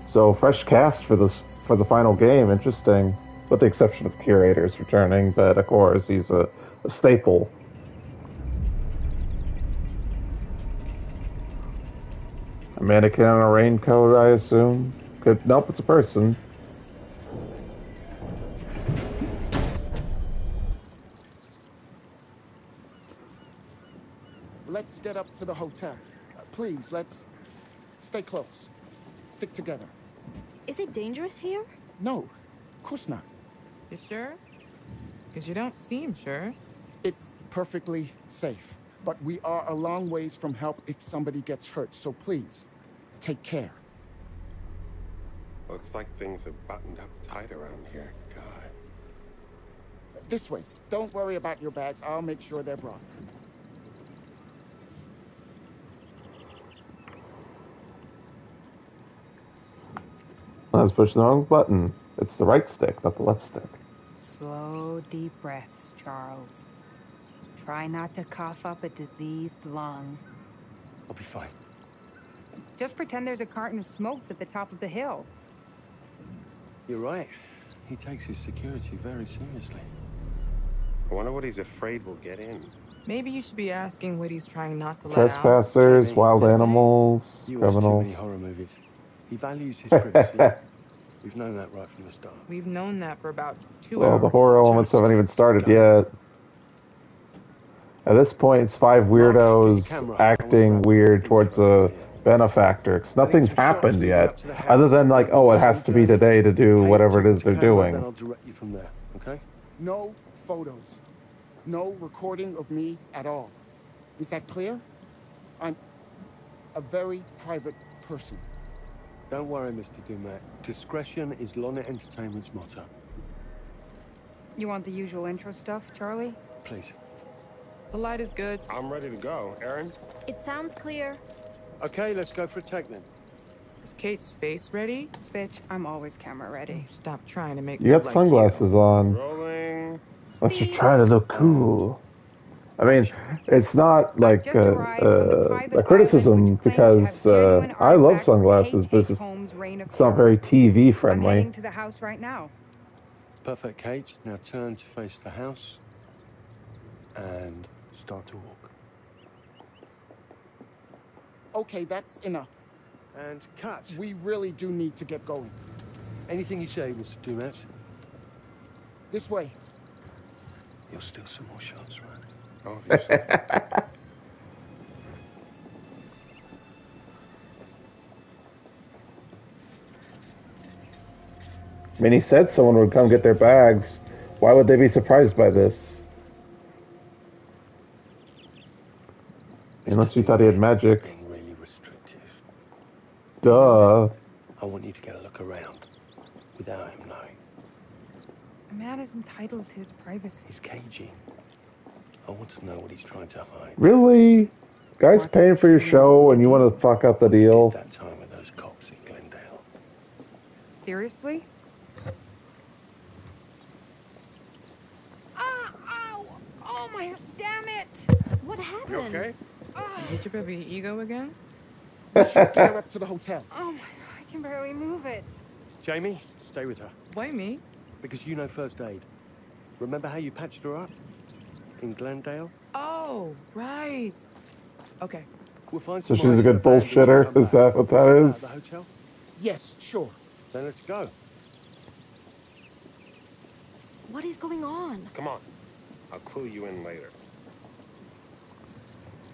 So fresh cast for the final game. Interesting. With the exception of the curators returning, but of course he's a staple. A mannequin in a raincoat, I assume. Nope, it's a person. Let's get up to the hotel. Please, let's stay close. Stick together. Is it dangerous here? No, of course not. You sure? Because you don't seem sure. It's perfectly safe. But we are a long ways from help if somebody gets hurt, so please, take care. Looks like things are buttoned up tight around here. God. This way. Don't worry about your bags. I'll make sure they're brought. I was pushing the wrong button. It's the right stick, not the left stick. Slow, deep breaths, Charles. Try not to cough up a diseased lung. I'll be fine. Just pretend there's a carton of smokes at the top of the hill. You're right. He takes his security very seriously. I wonder what he's afraid will get in. Maybe you should be asking what he's trying not to let out. Trespassers, Jamie, wild animals, You watch too criminals. many horror movies. He values his privacy. We've known that right from the start. We've known that for about 2 Well, hours. the horror elements haven't even started yet. At this point, it's five weirdos acting weird towards a benefactor. 'Cause nothing's happened yet, other than like, oh, it has to be today to do whatever it is they're Then doing. I'll direct you from there, okay? No photos. No recording of me at all. Is that clear? I'm a very private person. Don't worry, Mr. Dumet. Discretion is Lonnet Entertainment's motto. You want the usual intro stuff, Charlie? Please. The light is good. I'm ready to go. Erin? It sounds clear. Okay, let's go for a take then. Is Kate's face ready? Bitch, I'm always camera ready. Stop trying to make You got me like sunglasses on. Rolling. Unless you're trying to look cool. I mean, it's not like a criticism because I love sunglasses, but it's not very TV I'm friendly. heading to the house right now. Perfect, Kate. Now turn to face the house and start to walk. Okay, that's enough. And cut. We really do need to get going. Anything you say, Mr. Dumet. This way. You'll steal some more shots, right? Obviously. I mean, he said someone would come get their bags. Why would they be surprised by this? Unless you thought he had magic. Being really restrictive. Duh. I want you to get a look around without him knowing. A man is entitled to his privacy. He's cagey. I want to know what he's trying to hide. Really? Guys paying for your show and you want to fuck up the deal? That time with those cops in Glendale. Seriously? Oh my, damn it! What happened? You okay? You hit your baby ego again? Get her up to the hotel. Oh my God, I can barely move it. Jamie, stay with her. Why me? Because you know first aid. Remember how you patched her up? In Glendale? Oh, right. Okay. We'll find So some she's a ice good in bag and she'll bullshitter? come Is back. that what that At is? the hotel? Yes, sure. Then let's go. What is going on? Come on. I'll clue you in later.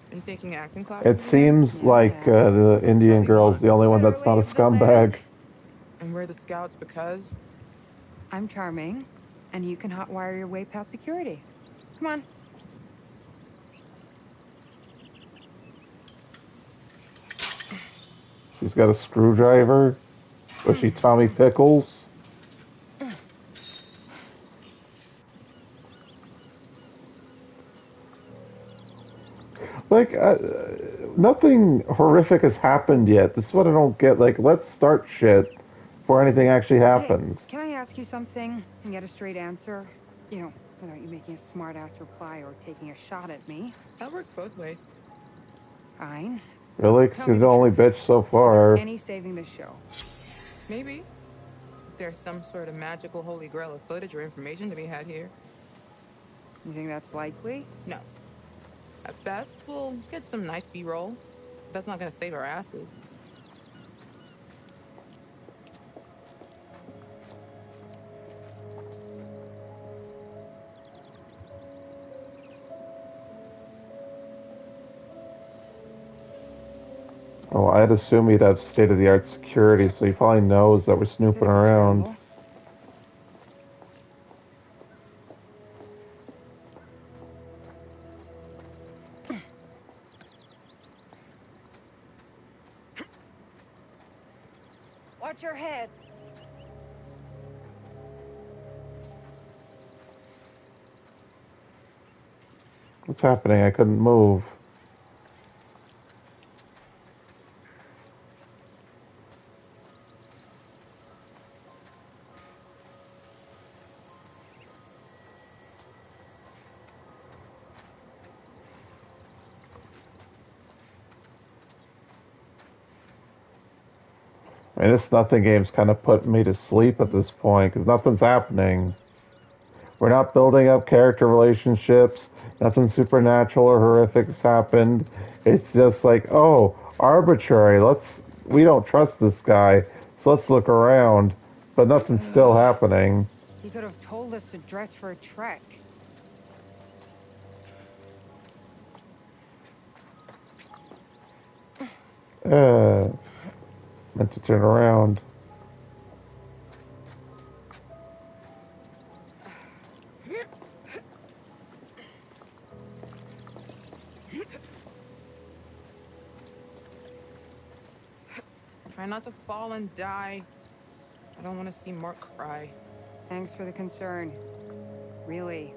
Been taking acting classes It seems again? like the Indian girl's the only one that's not a scumbag. And we're the scouts because? I'm charming, and you can hotwire your way past security. Come on. She's got a screwdriver. Was she Tommy Pickles? Like, nothing horrific has happened yet. This is what I don't get. Like, let's start shit before anything actually happens. Hey, can I ask you something and get a straight answer? You know, without you making a smart-ass reply or taking a shot at me. That works both ways. Fine. Really? Because you're the only bitch so far. Any saving the show? Maybe. If there's some sort of magical holy grail of footage or information to be had here. You think that's likely? No. At best, we'll get some nice B-roll. That's not gonna save our asses. Oh, I'd assume he'd have state-of-the-art security, so he probably knows that we're snooping around. Watch your head. What's happening? I couldn't move. I mean, this nothing game's kind of putting me to sleep at this point because nothing's happening. We're not building up character relationships. Nothing supernatural or horrific has happened. It's just like, oh, arbitrary. We don't trust this guy, so let's look around. But nothing's still happening. You could have told us to dress for a trek. Meant to turn around. Try not to fall and die. I don't want to see Mark cry. Thanks for the concern. Really.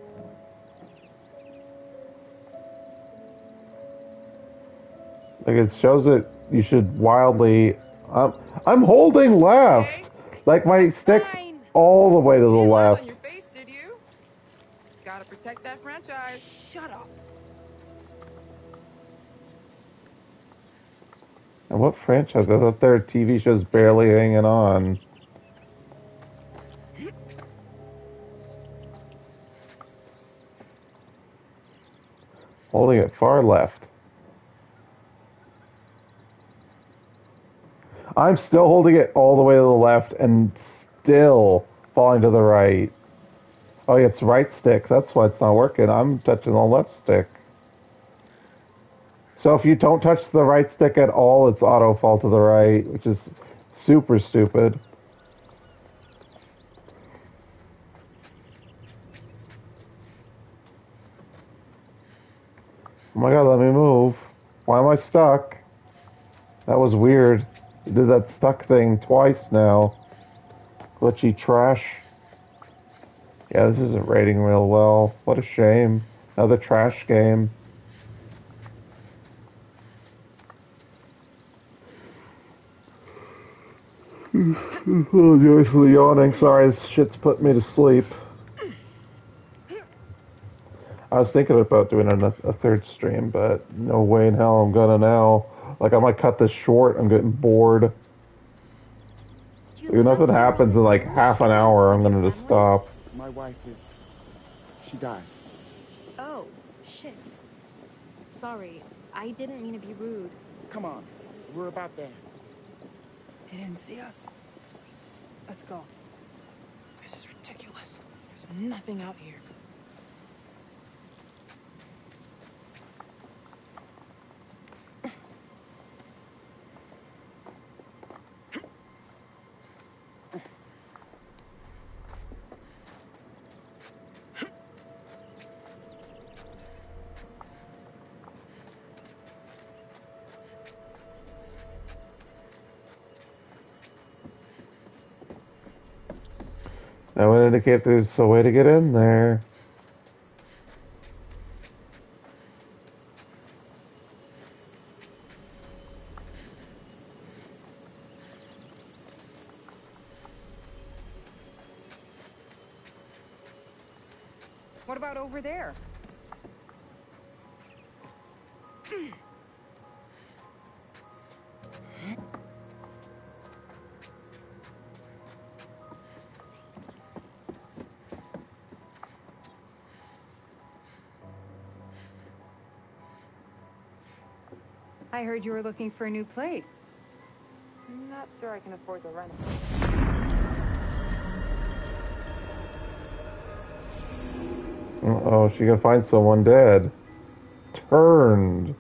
Like, it shows that you should wildly... I'm holding left! Like, my stick's all the way to the left. On your face, did you? Gotta protect that franchise. Shut up. And what franchise? I thought their TV show's barely hanging on. Holding it far left. I'm still holding it all the way to the left and still falling to the right. Oh, yeah, it's right stick. That's why it's not working. I'm touching the left stick. So if you don't touch the right stick at all, it's auto fall to the right, which is super stupid. Oh my god, let me move. Why am I stuck? That was weird. You did that stuck thing twice now. Glitchy trash. Yeah, this isn't rating real well. What a shame. Another trash game. Joyfully yawning. Sorry, this shit's put me to sleep. I was thinking about doing a third stream, but no way in hell I'm gonna now. Like, I might cut this short. I'm getting bored. If nothing happens in like half an hour, I'm gonna just stop. My wife is... she died. Oh, shit. Sorry, I didn't mean to be rude. Come on, we're about there. He didn't see us. Let's go. This is ridiculous. There's nothing out here. That would indicate there's a way to get in there. What about over there? I heard you were looking for a new place. I'm not sure I can afford the rent. Oh, she can find someone dead. Turned.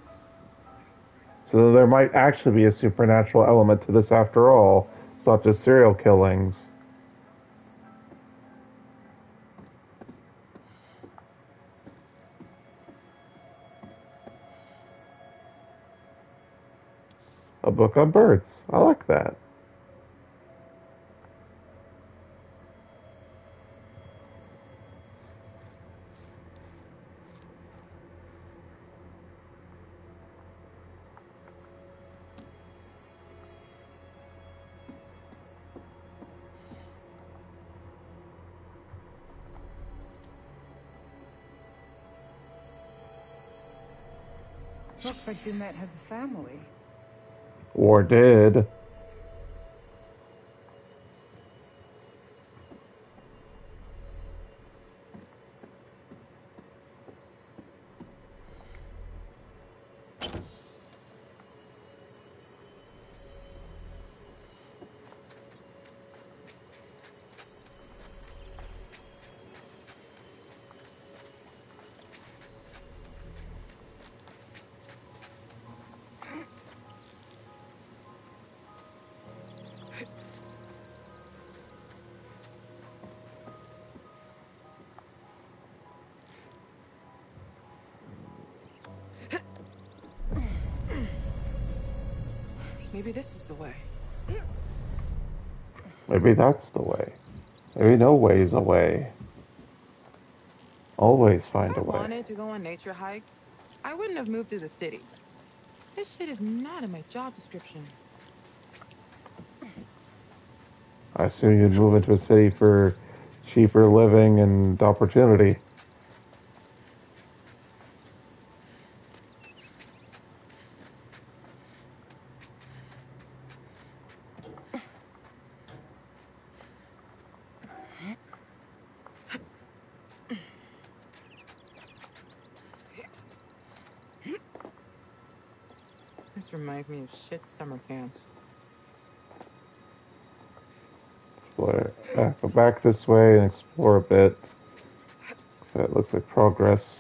So there might actually be a supernatural element to this after all. It's not just serial killings. A book on birds. I like that. Looks like Dumet has a family. Or did. Maybe this is the way. Maybe that's the way. Maybe no way's a way. Always find If I a way. wanted to go on nature hikes, I wouldn't have moved to the city. This shit is not in my job description. I assume you'd move into a city for cheaper living and opportunity. This reminds me of shit summer camps. Go back this way and explore a bit. That looks like progress.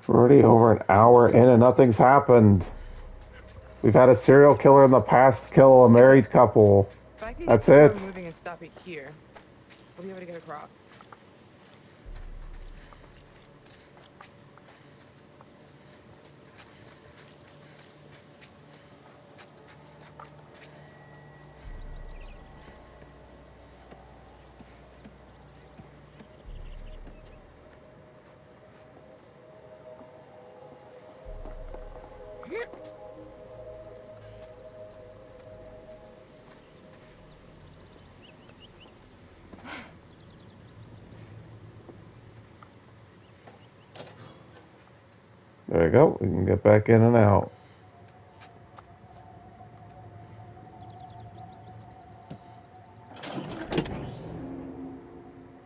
We're already over an hour in and nothing's happened. We've had a serial killer in the past kill a married couple. If I can That's get it. someone moving and stop it here, we'll be able to get across. There we go. We can get back in and out.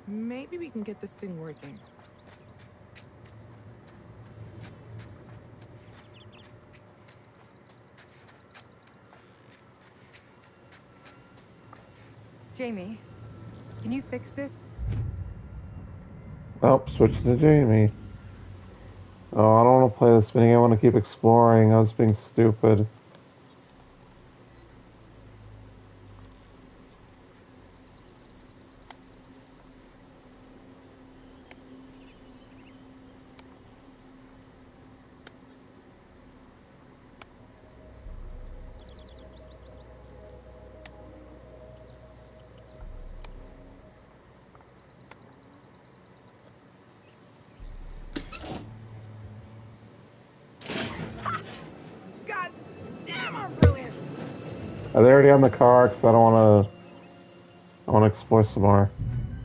Maybe we can get this thing working. Jamie, can you fix this? Oh, switch to Jamie. Oh, I don't want to play this mini. I want to keep exploring. I was being stupid. God damn, I'm brilliant! Are they already on the car? Because I don't want to... I want to explore some more.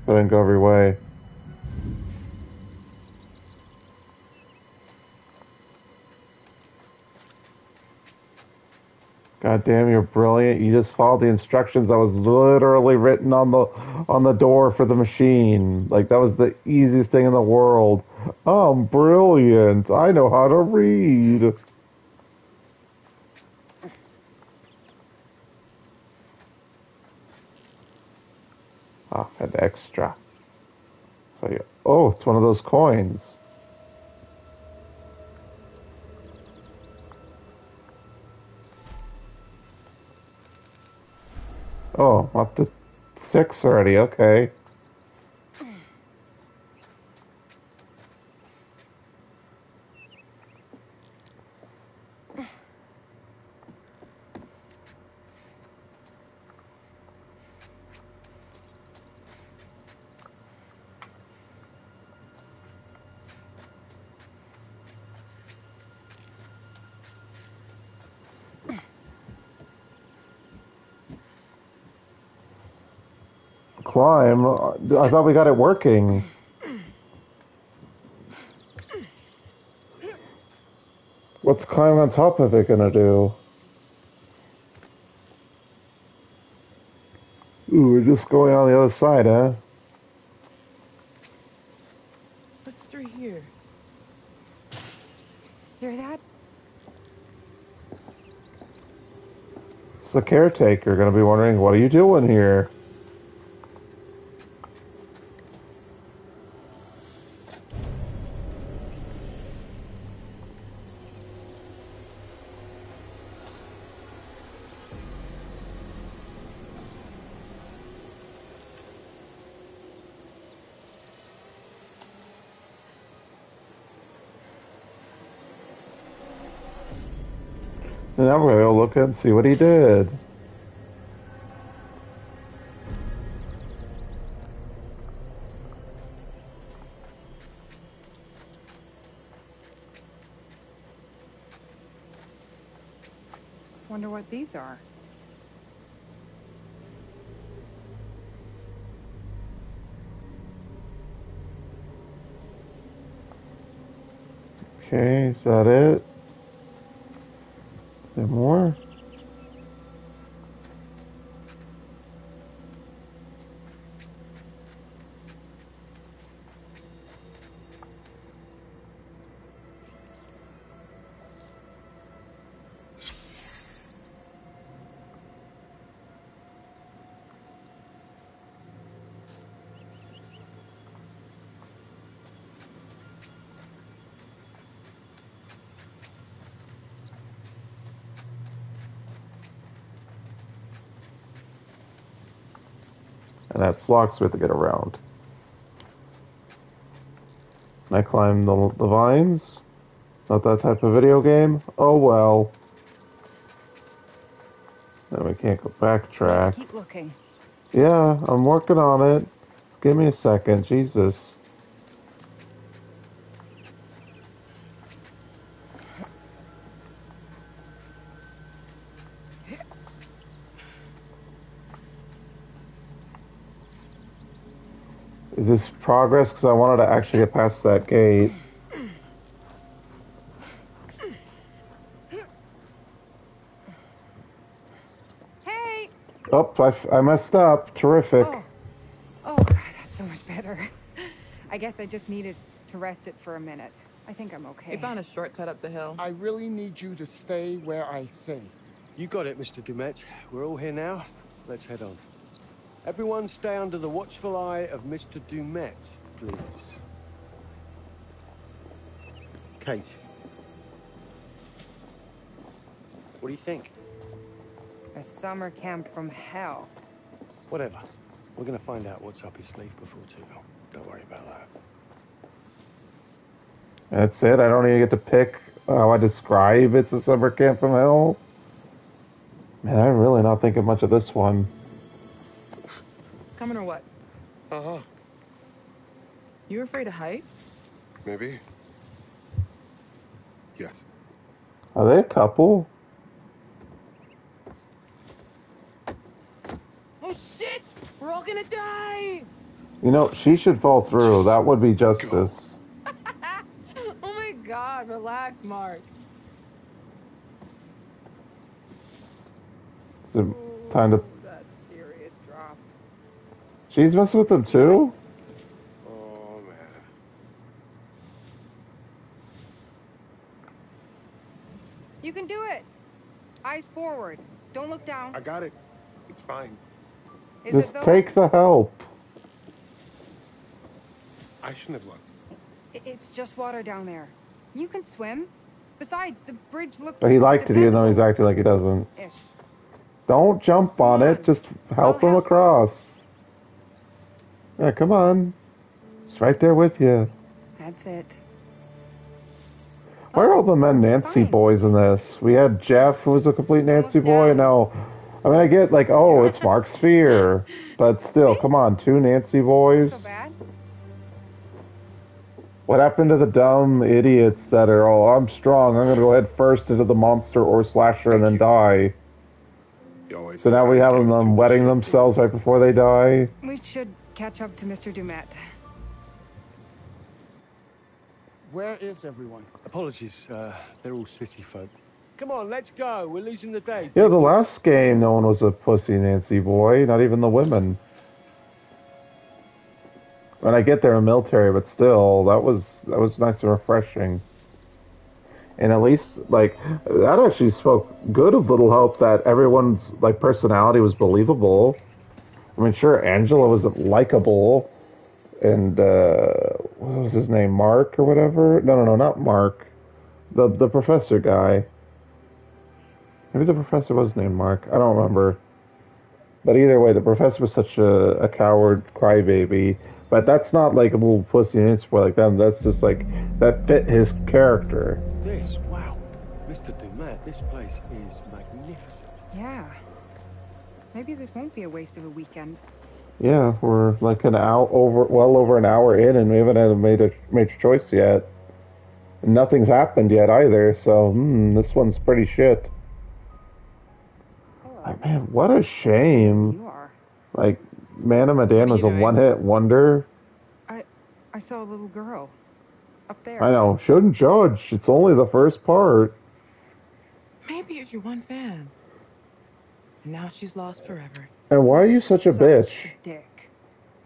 So I didn't go every way. God damn, you're brilliant. You just followed the instructions that was literally written on the door for the machine. Like, that was the easiest thing in the world. Oh, I'm brilliant. I know how to read. Ah, an extra. So yeah. Oh, it's one of those coins. Oh, I'm up to 6 already. Okay. Climb? I thought we got it working. What's climb on top of it gonna do? Ooh, we're just going on the other side, huh? What's through here? Hear that? It's the caretaker gonna be wondering, what are you doing here? And now we're gonna go look and see what he did. Wonder what these are. Okay, is that it? Is there more? And that's locks we have to get around. Can I climb the vines? Not that type of video game? Oh well. And we can't go backtrack. Keep looking. Yeah, I'm working on it. Just give me a second, Jesus. Is this progress? Because I wanted to actually get past that gate. Oh, I messed up. Terrific. Oh, God, that's so much better. I guess I just needed to rest it for a minute. I think I'm okay. You found a shortcut up the hill. I really need you to stay where I say. You got it, Mr. Dumet. We're all here now. Let's head on. Everyone stay under the watchful eye of Mr. Dumet, please. Kate. What do you think? A summer camp from hell. Whatever. We're gonna find out what's up his sleeve before too long. Don't worry about that. That's it. I don't even get to pick how I describe It's a Summer Camp from Hell. Man, I'm really not thinking much of this one. Coming or what? Uh-huh. You afraid of heights? Maybe. Yes. Are they a couple? Oh shit! We're all gonna die! You know, she should fall through. That would be justice. Oh my god, relax, Mark. Is it time to... That's serious drop. She's messing with them too? Oh, man. You can do it. Eyes forward. Don't look down. I got it. It's fine. Just take the help. I shouldn't have looked. It's just water down there. You can swim. Besides, the bridge looks... But he liked it even though he's acting like he doesn't. Ish. Don't jump on it. Just help him across. Yeah, come on. It's right there with you. That's it. Why are all the men Nancy boys in this? We had Jeff, who was a complete Nancy boy, and now... I mean, I get like, oh, it's Mark Sphere. But still, come on, 2 Nancy boys. What happened to the dumb idiots that are, oh, I'm strong, I'm going to go head first into the monster or slasher and then die? So now we have them wetting themselves right before they die? We should catch up to Mr. Dumet. Where is everyone? Apologies, they're all city folk. Come on, let's go. We're losing the day. Yeah, the last game, no one was a pussy Nancy boy, not even the women. And I get they're military, but still, that was nice and refreshing. And at least, like, that actually spoke good of Little Hope that everyone's, like, personality was believable. I mean, sure, Angela wasn't likable, and, what was his name, Mark or whatever? No, not Mark. The professor guy. Maybe the professor was named Mark. I don't remember. But either way, the professor was such a coward crybaby. But that's not like a little pussy Nancy boy like them. That's just like, that fit his character. This, wow. Mr. Dumet, this place is magnificent. Yeah. Maybe this won't be a waste of a weekend. Yeah, we're like well over an hour in, and we haven't had a major choice yet. And nothing's happened yet either, so this one's pretty shit. Like, man, what a shame. You are. Like, Man of Medan was a one-hit wonder. I saw a little girl up there. I know, shouldn't judge. It's only the first part. Maybe it's your one fan. And now she's lost forever. And why are you such a bitch? Dick.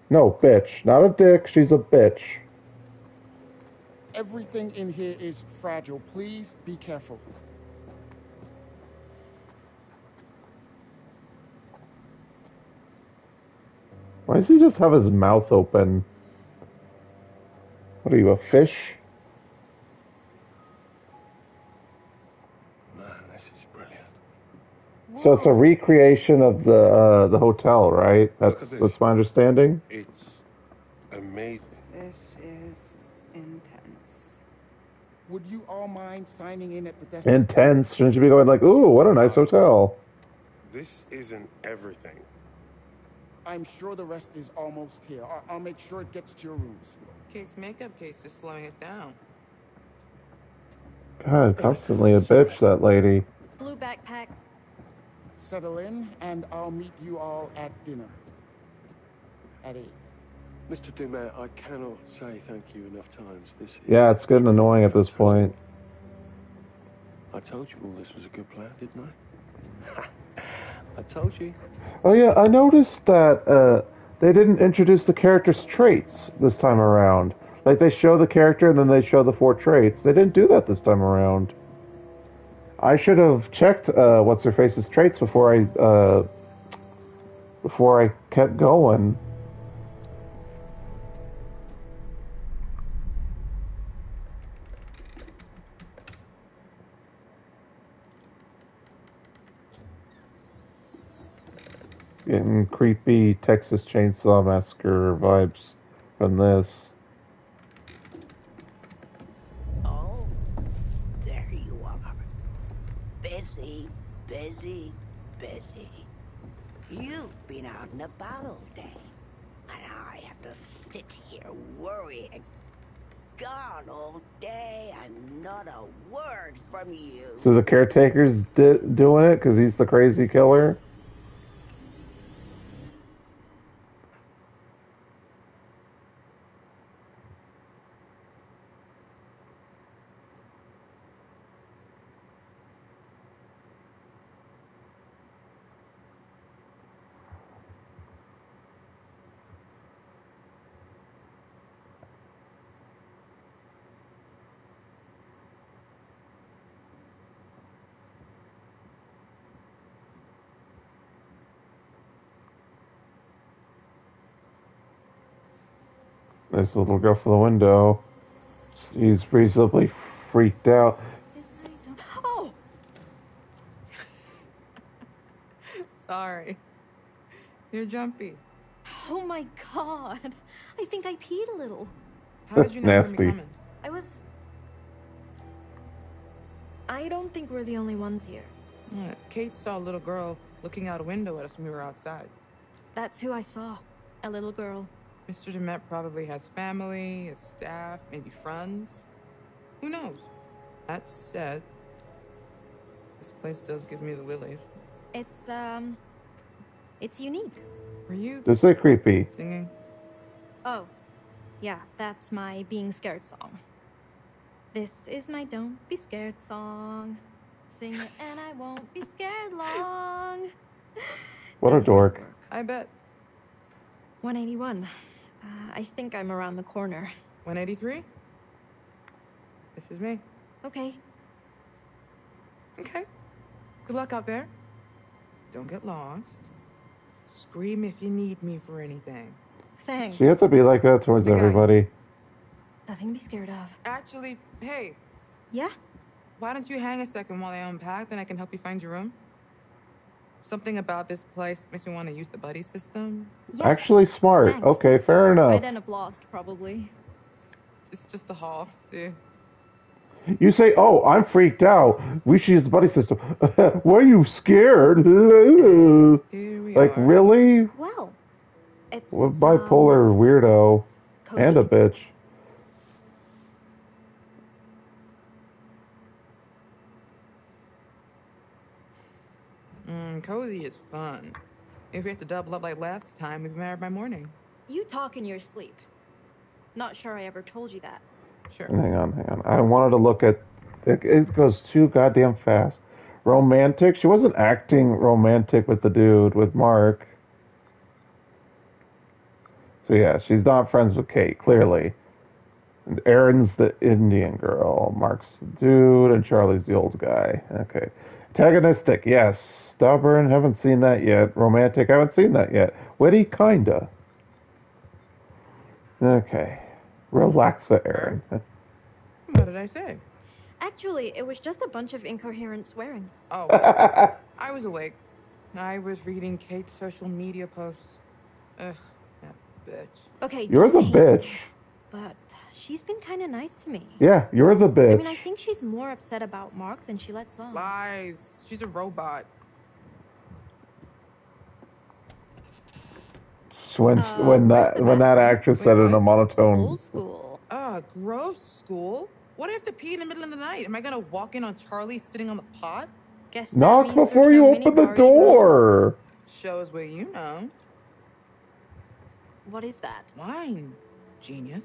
No, bitch. Not a dick, she's a bitch. Everything in here is fragile. Please be careful. Why does he just have his mouth open? What are you, a fish? Man, this is brilliant. So it's a recreation of the hotel, right? That's my understanding. It's amazing. This is intense. Would you all mind signing in at the desk? Intense. Shouldn't you be going like, ooh, what a nice hotel? This isn't everything. I'm sure the rest is almost here. I'll make sure it gets to your rooms. Kate's makeup case is slowing it down. God, constantly a bitch, that lady. Blue backpack. Settle in, and I'll meet you all at dinner. At 8. Mr. Dumet, I cannot say thank you enough times. This is Yeah, it's getting annoying at this point. I told you all this was a good plan, didn't I? I told you. Oh yeah, I noticed that they didn't introduce the character's traits this time around. Like they show the character and then they show the 4 traits. They didn't do that this time around. I should have checked what's her face's traits before I kept going. Getting creepy Texas Chainsaw Massacre vibes from this. Oh, there you are. Busy, busy, busy. You've been out and about all day. And I have to sit here worrying. Gone all day and not a word from you. So the caretaker's doing it because he's the crazy killer? There's a little girl from the window. She's reasonably freaked out. Oh! Sorry. You're jumpy. Oh my god. I think I peed a little. How did you know Nasty. we were coming? I don't think we're the only ones here. Kate saw a little girl looking out a window at us when we were outside. That's who I saw. A little girl. Mr. Demet probably has family, a staff, maybe friends. Who knows? That said, this place does give me the willies. It's unique. Were you Just say creepy. singing? Oh, yeah, that's my being scared song. This is my don't be scared song. Sing it and I won't be scared long. What a dork. I bet. 181. I think I'm around the corner. 183? This is me. Okay. Okay. Good luck out there. Don't get lost. Scream if you need me for anything. Thanks. She has to be like that towards everybody. Nothing to be scared of. Actually, hey. Yeah? Why don't you hang a second while I unpack, then I can help you find your room? Something about this place makes me want to use the buddy system. Yes. Actually smart. Thanks. Okay, fair enough. I'd end up lost, probably. It's just a hall, dude. You say, oh, I'm freaked out. We should use the buddy system. Why are you scared? Like, really? Well, it's... What bipolar weirdo. cozy. And a bitch. Cozy is fun. If we have to double up like last time, we'd be married by morning. You talk in your sleep. Not sure I ever told you that. Sure. Hang on. I wanted to look at... It goes too goddamn fast. Romantic? She wasn't acting romantic with the dude, with Mark. So yeah, she's not friends with Kate, clearly. And Erin's the Indian girl. Mark's the dude, and Charlie's the old guy. Okay. Antagonistic, yes. Stubborn, haven't seen that yet. Romantic, haven't seen that yet. Witty, kinda. Okay. Relax for Erin. What did I say? Actually, it was just a bunch of incoherent swearing. Oh, I was awake. I was reading Kate's social media posts. Ugh, that bitch. Okay, You're the don't hate bitch. me, but she's been kind of nice to me. Yeah, you're the bitch. I mean, I think she's more upset about Mark than she lets on. Lies. She's a robot. When that actress said it in a monotone. Old school. Gross school? What if I have to pee in the middle of the night? Am I gonna walk in on Charlie sitting on the pot? Guess Knock before you open the door. Shows what you know. What is that? Wine. Genius.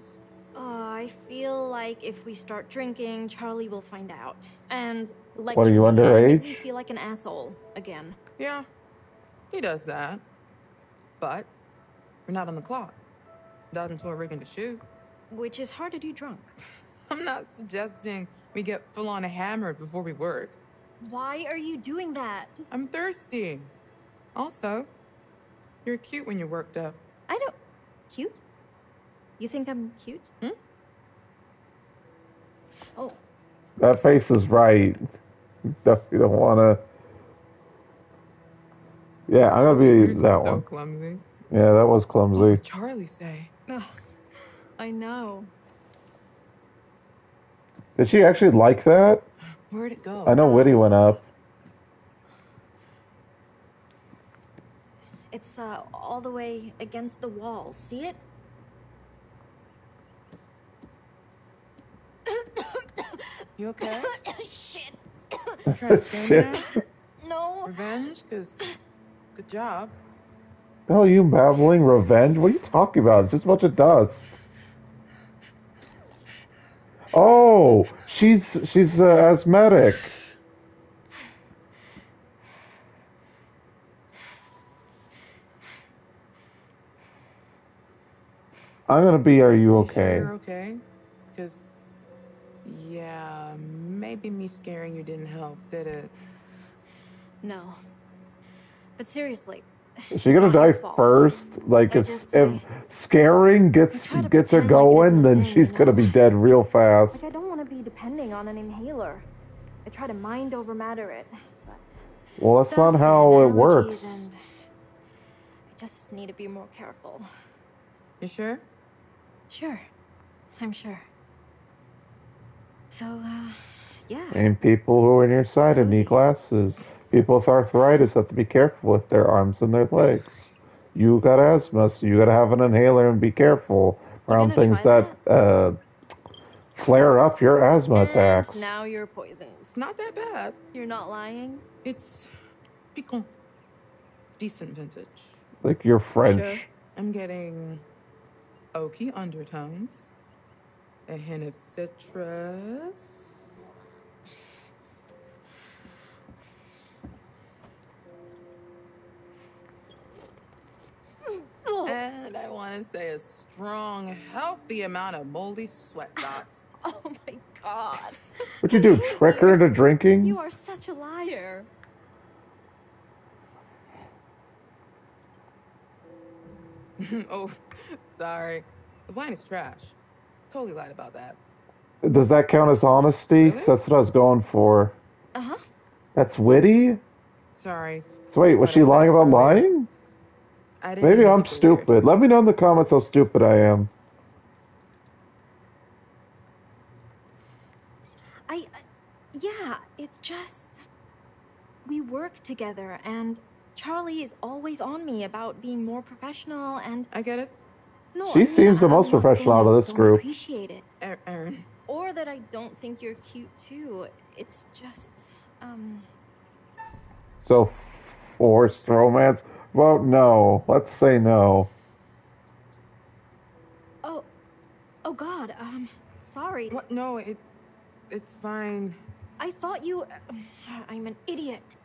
I feel like if we start drinking, Charlie will find out. And like, What, are you make me underage? feel like an asshole again. Yeah. He does that. But we're not on the clock. Not until we're rigging to shoot. Which is hard to do drunk. I'm not suggesting we get full-on hammered before we work. Why are you doing that? I'm thirsty. Also, you're cute when you're worked up. I don't... Cute? You think I'm cute? Oh. That face is right. You don't want to... Yeah, I'm going to be You're that so one. clumsy. Yeah, that was clumsy. What did Charlie say? Ugh, I know. Did she actually like that? Where'd it go? I know Whitty went up. It's all the way against the wall. See it? You okay? Shit. You trying to scare me now? No. Revenge? Because good job. The hell are you babbling? Revenge? What are you talking about? It's just a bunch of dust. Oh, she's asthmatic. I'm gonna be. Are you okay? Sure you're okay? Because, yeah, maybe me scaring you didn't help, did it? No. But seriously. Is she gonna die first? Like if scaring gets her going, then she's gonna be dead real fast. Like I don't want to be depending on an inhaler. I try to mind over matter it, but Well, that's not how it works. and I just need to be more careful. You sure? Sure. I'm sure. So, yeah. And people who are nearsighted need glasses. People with arthritis have to be careful with their arms and their legs. You got asthma, so you got to have an inhaler and be careful around things that flare up your asthma attacks. And now you're poisoned. It's not that bad. You're not lying? It's piquant. Decent vintage. Like you're French. Sure. I'm getting oaky undertones, a hint of citrus. And I want to say a strong, healthy amount of moldy sweat dots. Oh my god. What'd you do? Trick her into drinking? You are such a liar. Oh, sorry. The wine is trash. Totally lied about that. Does that count as honesty? 'Cause that's what I was going for. Uh-huh. That's witty? Sorry. So wait, was she lying about lying? I didn't Maybe mean to I'm be so stupid. weird. Let me know in the comments how stupid I am. Yeah, it's just... We work together, and Charlie is always on me about being more professional, and... I get it. No, She I mean, seems the I'm most not professional saying out of I this don't group. appreciate it. Aaron. Or that I don't think you're cute, too. It's just, So, forced romance? Well, no. Let's say no. Oh god, sorry. What? No, it's fine. I thought you... I'm an idiot.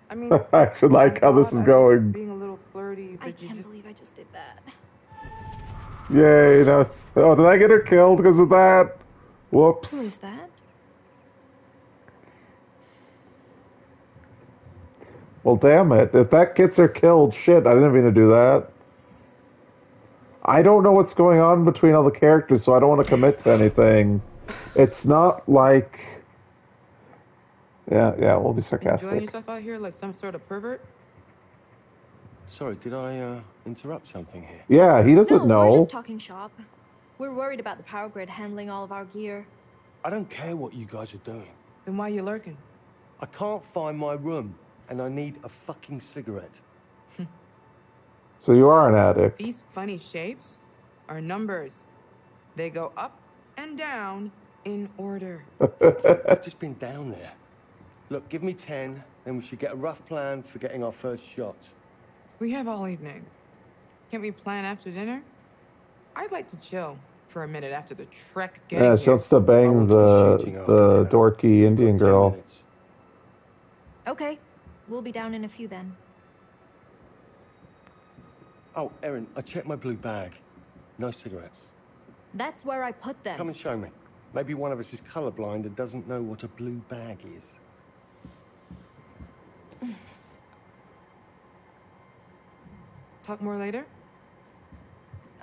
I mean... I actually like how this is going. Being a little flirty, but I can't believe I just did that. Yay, no. Oh, did I get her killed because of that? Whoops. Who is that? Well, damn it. If that gets her killed, shit, I didn't mean to do that. I don't know what's going on between all the characters, so I don't want to commit to anything. It's not like... Yeah, we'll be Enjoying sarcastic. yourself out here like some sort of pervert? Sorry, did I interrupt something here? Yeah, he doesn't No, we're know. just talking shop. We're worried about the power grid handling all of our gear. I don't care what you guys are doing. Then why are you lurking? I can't find my room, and I need a fucking cigarette. So you are an addict. These funny shapes are numbers. They go up and down in order. I've just been down there. Look, give me 10, then we should get a rough plan for getting our first shot. We have all evening. Can't we plan after dinner? I'd like to chill for a minute after the trek getting Yeah, she here. wants to bang the dorky Indian girl. Okay, we'll be down in a few then. Oh, Erin, I checked my blue bag. No cigarettes. That's where I put them. Come and show me. Maybe one of us is colorblind and doesn't know what a blue bag is. Talk more later?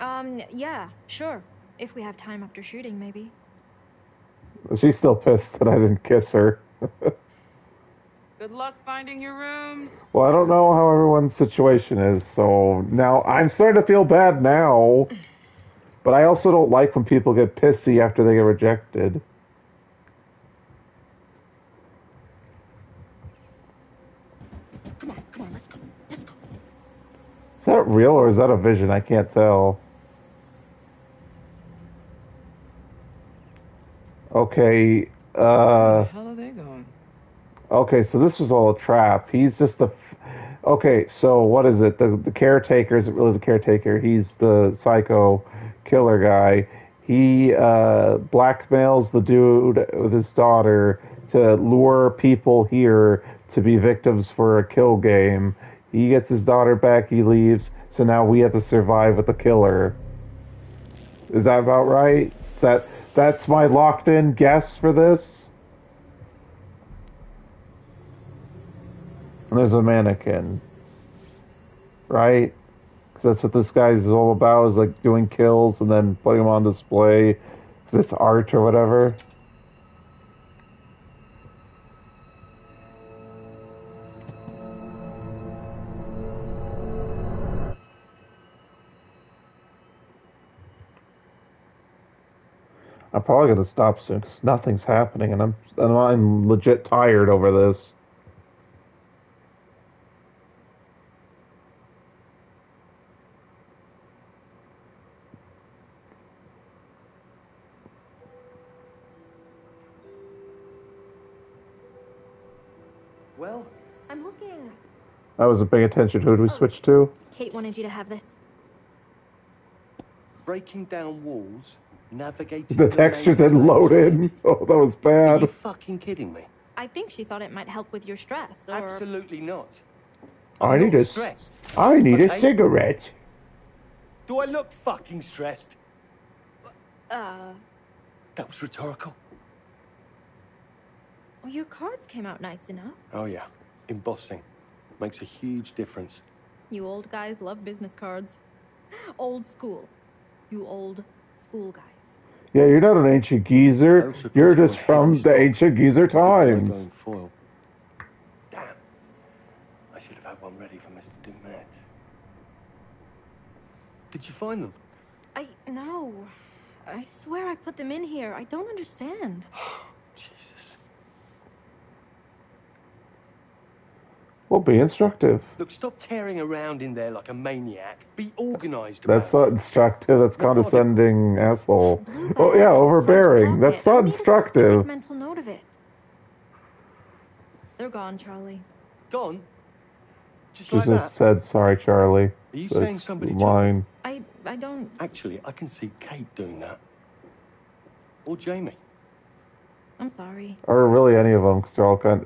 Yeah, sure. If we have time after shooting, maybe. She's still pissed that I didn't kiss her. Good luck finding your rooms. Well, I don't know how everyone's situation is, so now I'm starting to feel bad now. But I also don't like when people get pissy after they get rejected. Come on, let's go. Let's go. Is that real or is that a vision? I can't tell. Okay, Where the hell are they going? okay, so this was all a trap. He's just a... Okay, so what is it? The caretaker isn't really the caretaker. He's the psycho killer guy. He blackmails the dude with his daughter to lure people here to be victims for a kill game. He gets his daughter back, he leaves, so now we have to survive with the killer. Is that about right? That's my locked-in guess for this? And there's a mannequin. Right? 'Cause that's what this guy's all about, is like doing kills and then putting them on display. 'Cause it's art or whatever. I'm probably gonna stop soon because nothing's happening, and I'm legit tired over this. Well, I'm looking. I wasn't paying attention. Who did we switch to? Kate wanted you to have this. breaking down walls, navigating The texture didn't load in. Oh, that was Are you bad. fucking kidding me? I think she thought it might help with your stress, or... Absolutely not. I I'm need not a stressed. I need a okay? cigarette. Do I look fucking stressed? Well, That was rhetorical. your cards came out nice enough. Oh yeah, embossing makes a huge difference. You old guys love business cards. Old school. You old school guys. Yeah, you're not an ancient geezer. You're just from the ancient geezer times. Going foil. Damn. I should have had one ready for Mr. Dumet. Did you find them? No. I swear I put them in here. I don't understand. Jesus. Well, be instructive. Look, stop tearing around in there like a maniac. Be organized about That's not instructive. That's condescending asshole. Oh yeah, overbearing. That's not instructive. Mental note of it. They're gone, Charlie. Gone? Just She like just that? said, "Sorry, Charlie." Are you That's saying somebody took mine? I don't... Actually, I can see Kate doing that. Or Jamie. I'm sorry. Or really any of them, because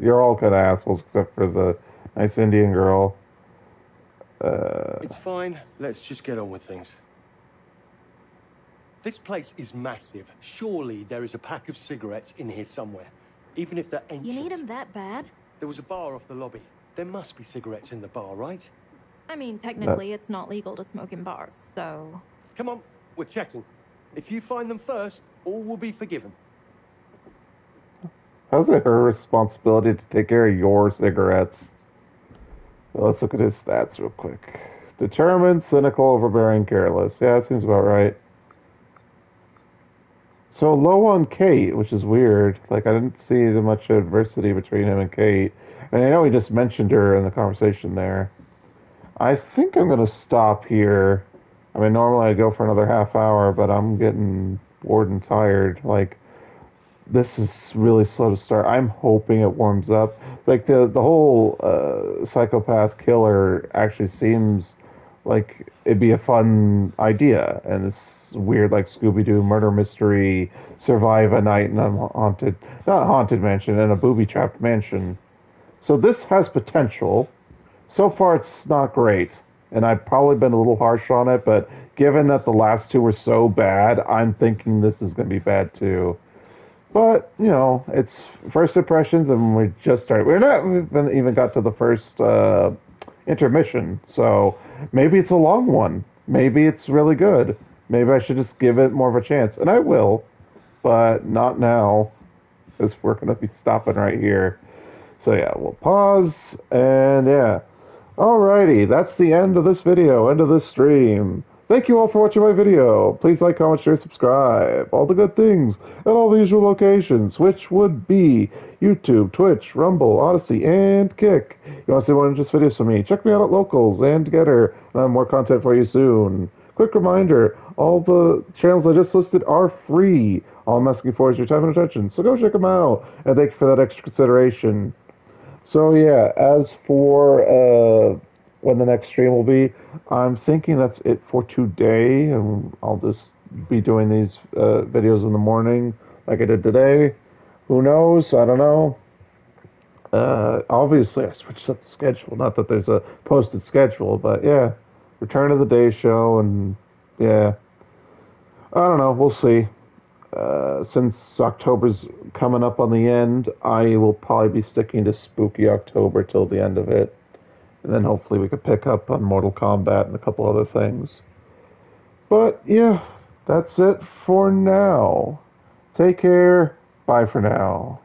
you're all kind of assholes, except for the nice Indian girl. It's fine. Let's just get on with things. This place is massive. Surely there is a pack of cigarettes in here somewhere. Even if they're ancient. You need them that bad? There was a bar off the lobby. There must be cigarettes in the bar, right? I mean, technically, it's not legal to smoke in bars, so... Come on, we're checking. If you find them first, all will be forgiven. How's it her responsibility to take care of your cigarettes? Well, let's look at his stats real quick. Determined, cynical, overbearing, careless. Yeah, that seems about right. So low on Kate, which is weird. Like, I didn't see much adversity between him and Kate. And I know he just mentioned her in the conversation there. I think I'm going to stop here. I mean, normally I'd go for another half hour, but I'm getting bored and tired. Like, this is really slow to start. I'm hoping it warms up. Like, the whole psychopath killer actually seems like it'd be a fun idea. And this weird, like, Scooby-Doo murder mystery, survive a night in a not haunted mansion, in a booby-trapped mansion. So this has potential. So far, it's not great. and I've probably been a little harsh on it, but given that the last two were so bad, I'm thinking this is going to be bad too. But, you know, it's first impressions, and we just started. We haven't even got to the first intermission, so maybe it's a long one. Maybe it's really good. Maybe I should just give it more of a chance, and I will, but not now, because we're going to be stopping right here. So yeah, we'll pause, and yeah. Alrighty, that's the end of this video, end of this stream. Thank you all for watching my video. Please like, comment, share, subscribe. All the good things at all the usual locations, which would be YouTube, Twitch, Rumble, Odyssey, and Kick. You want to see more than just videos from me? Check me out at Locals and Getter. I have more content for you soon. Quick reminder, all the channels I just listed are free. All I'm asking for is your time and attention, so go check them out. And thank you for that extra consideration. So yeah, as for when the next stream will be, I'm thinking that's it for today, and I'll just be doing these videos in the morning like I did today. Who knows? I don't know. Obviously, I switched up the schedule. Not that there's a posted schedule, but yeah, Return of the Day show, and yeah, I don't know. We'll see. Since October's coming up on the end, I will probably be sticking to Spooky October till the end of it. And then hopefully we could pick up on Mortal Kombat and a couple other things. But yeah, that's it for now. Take care. Bye for now.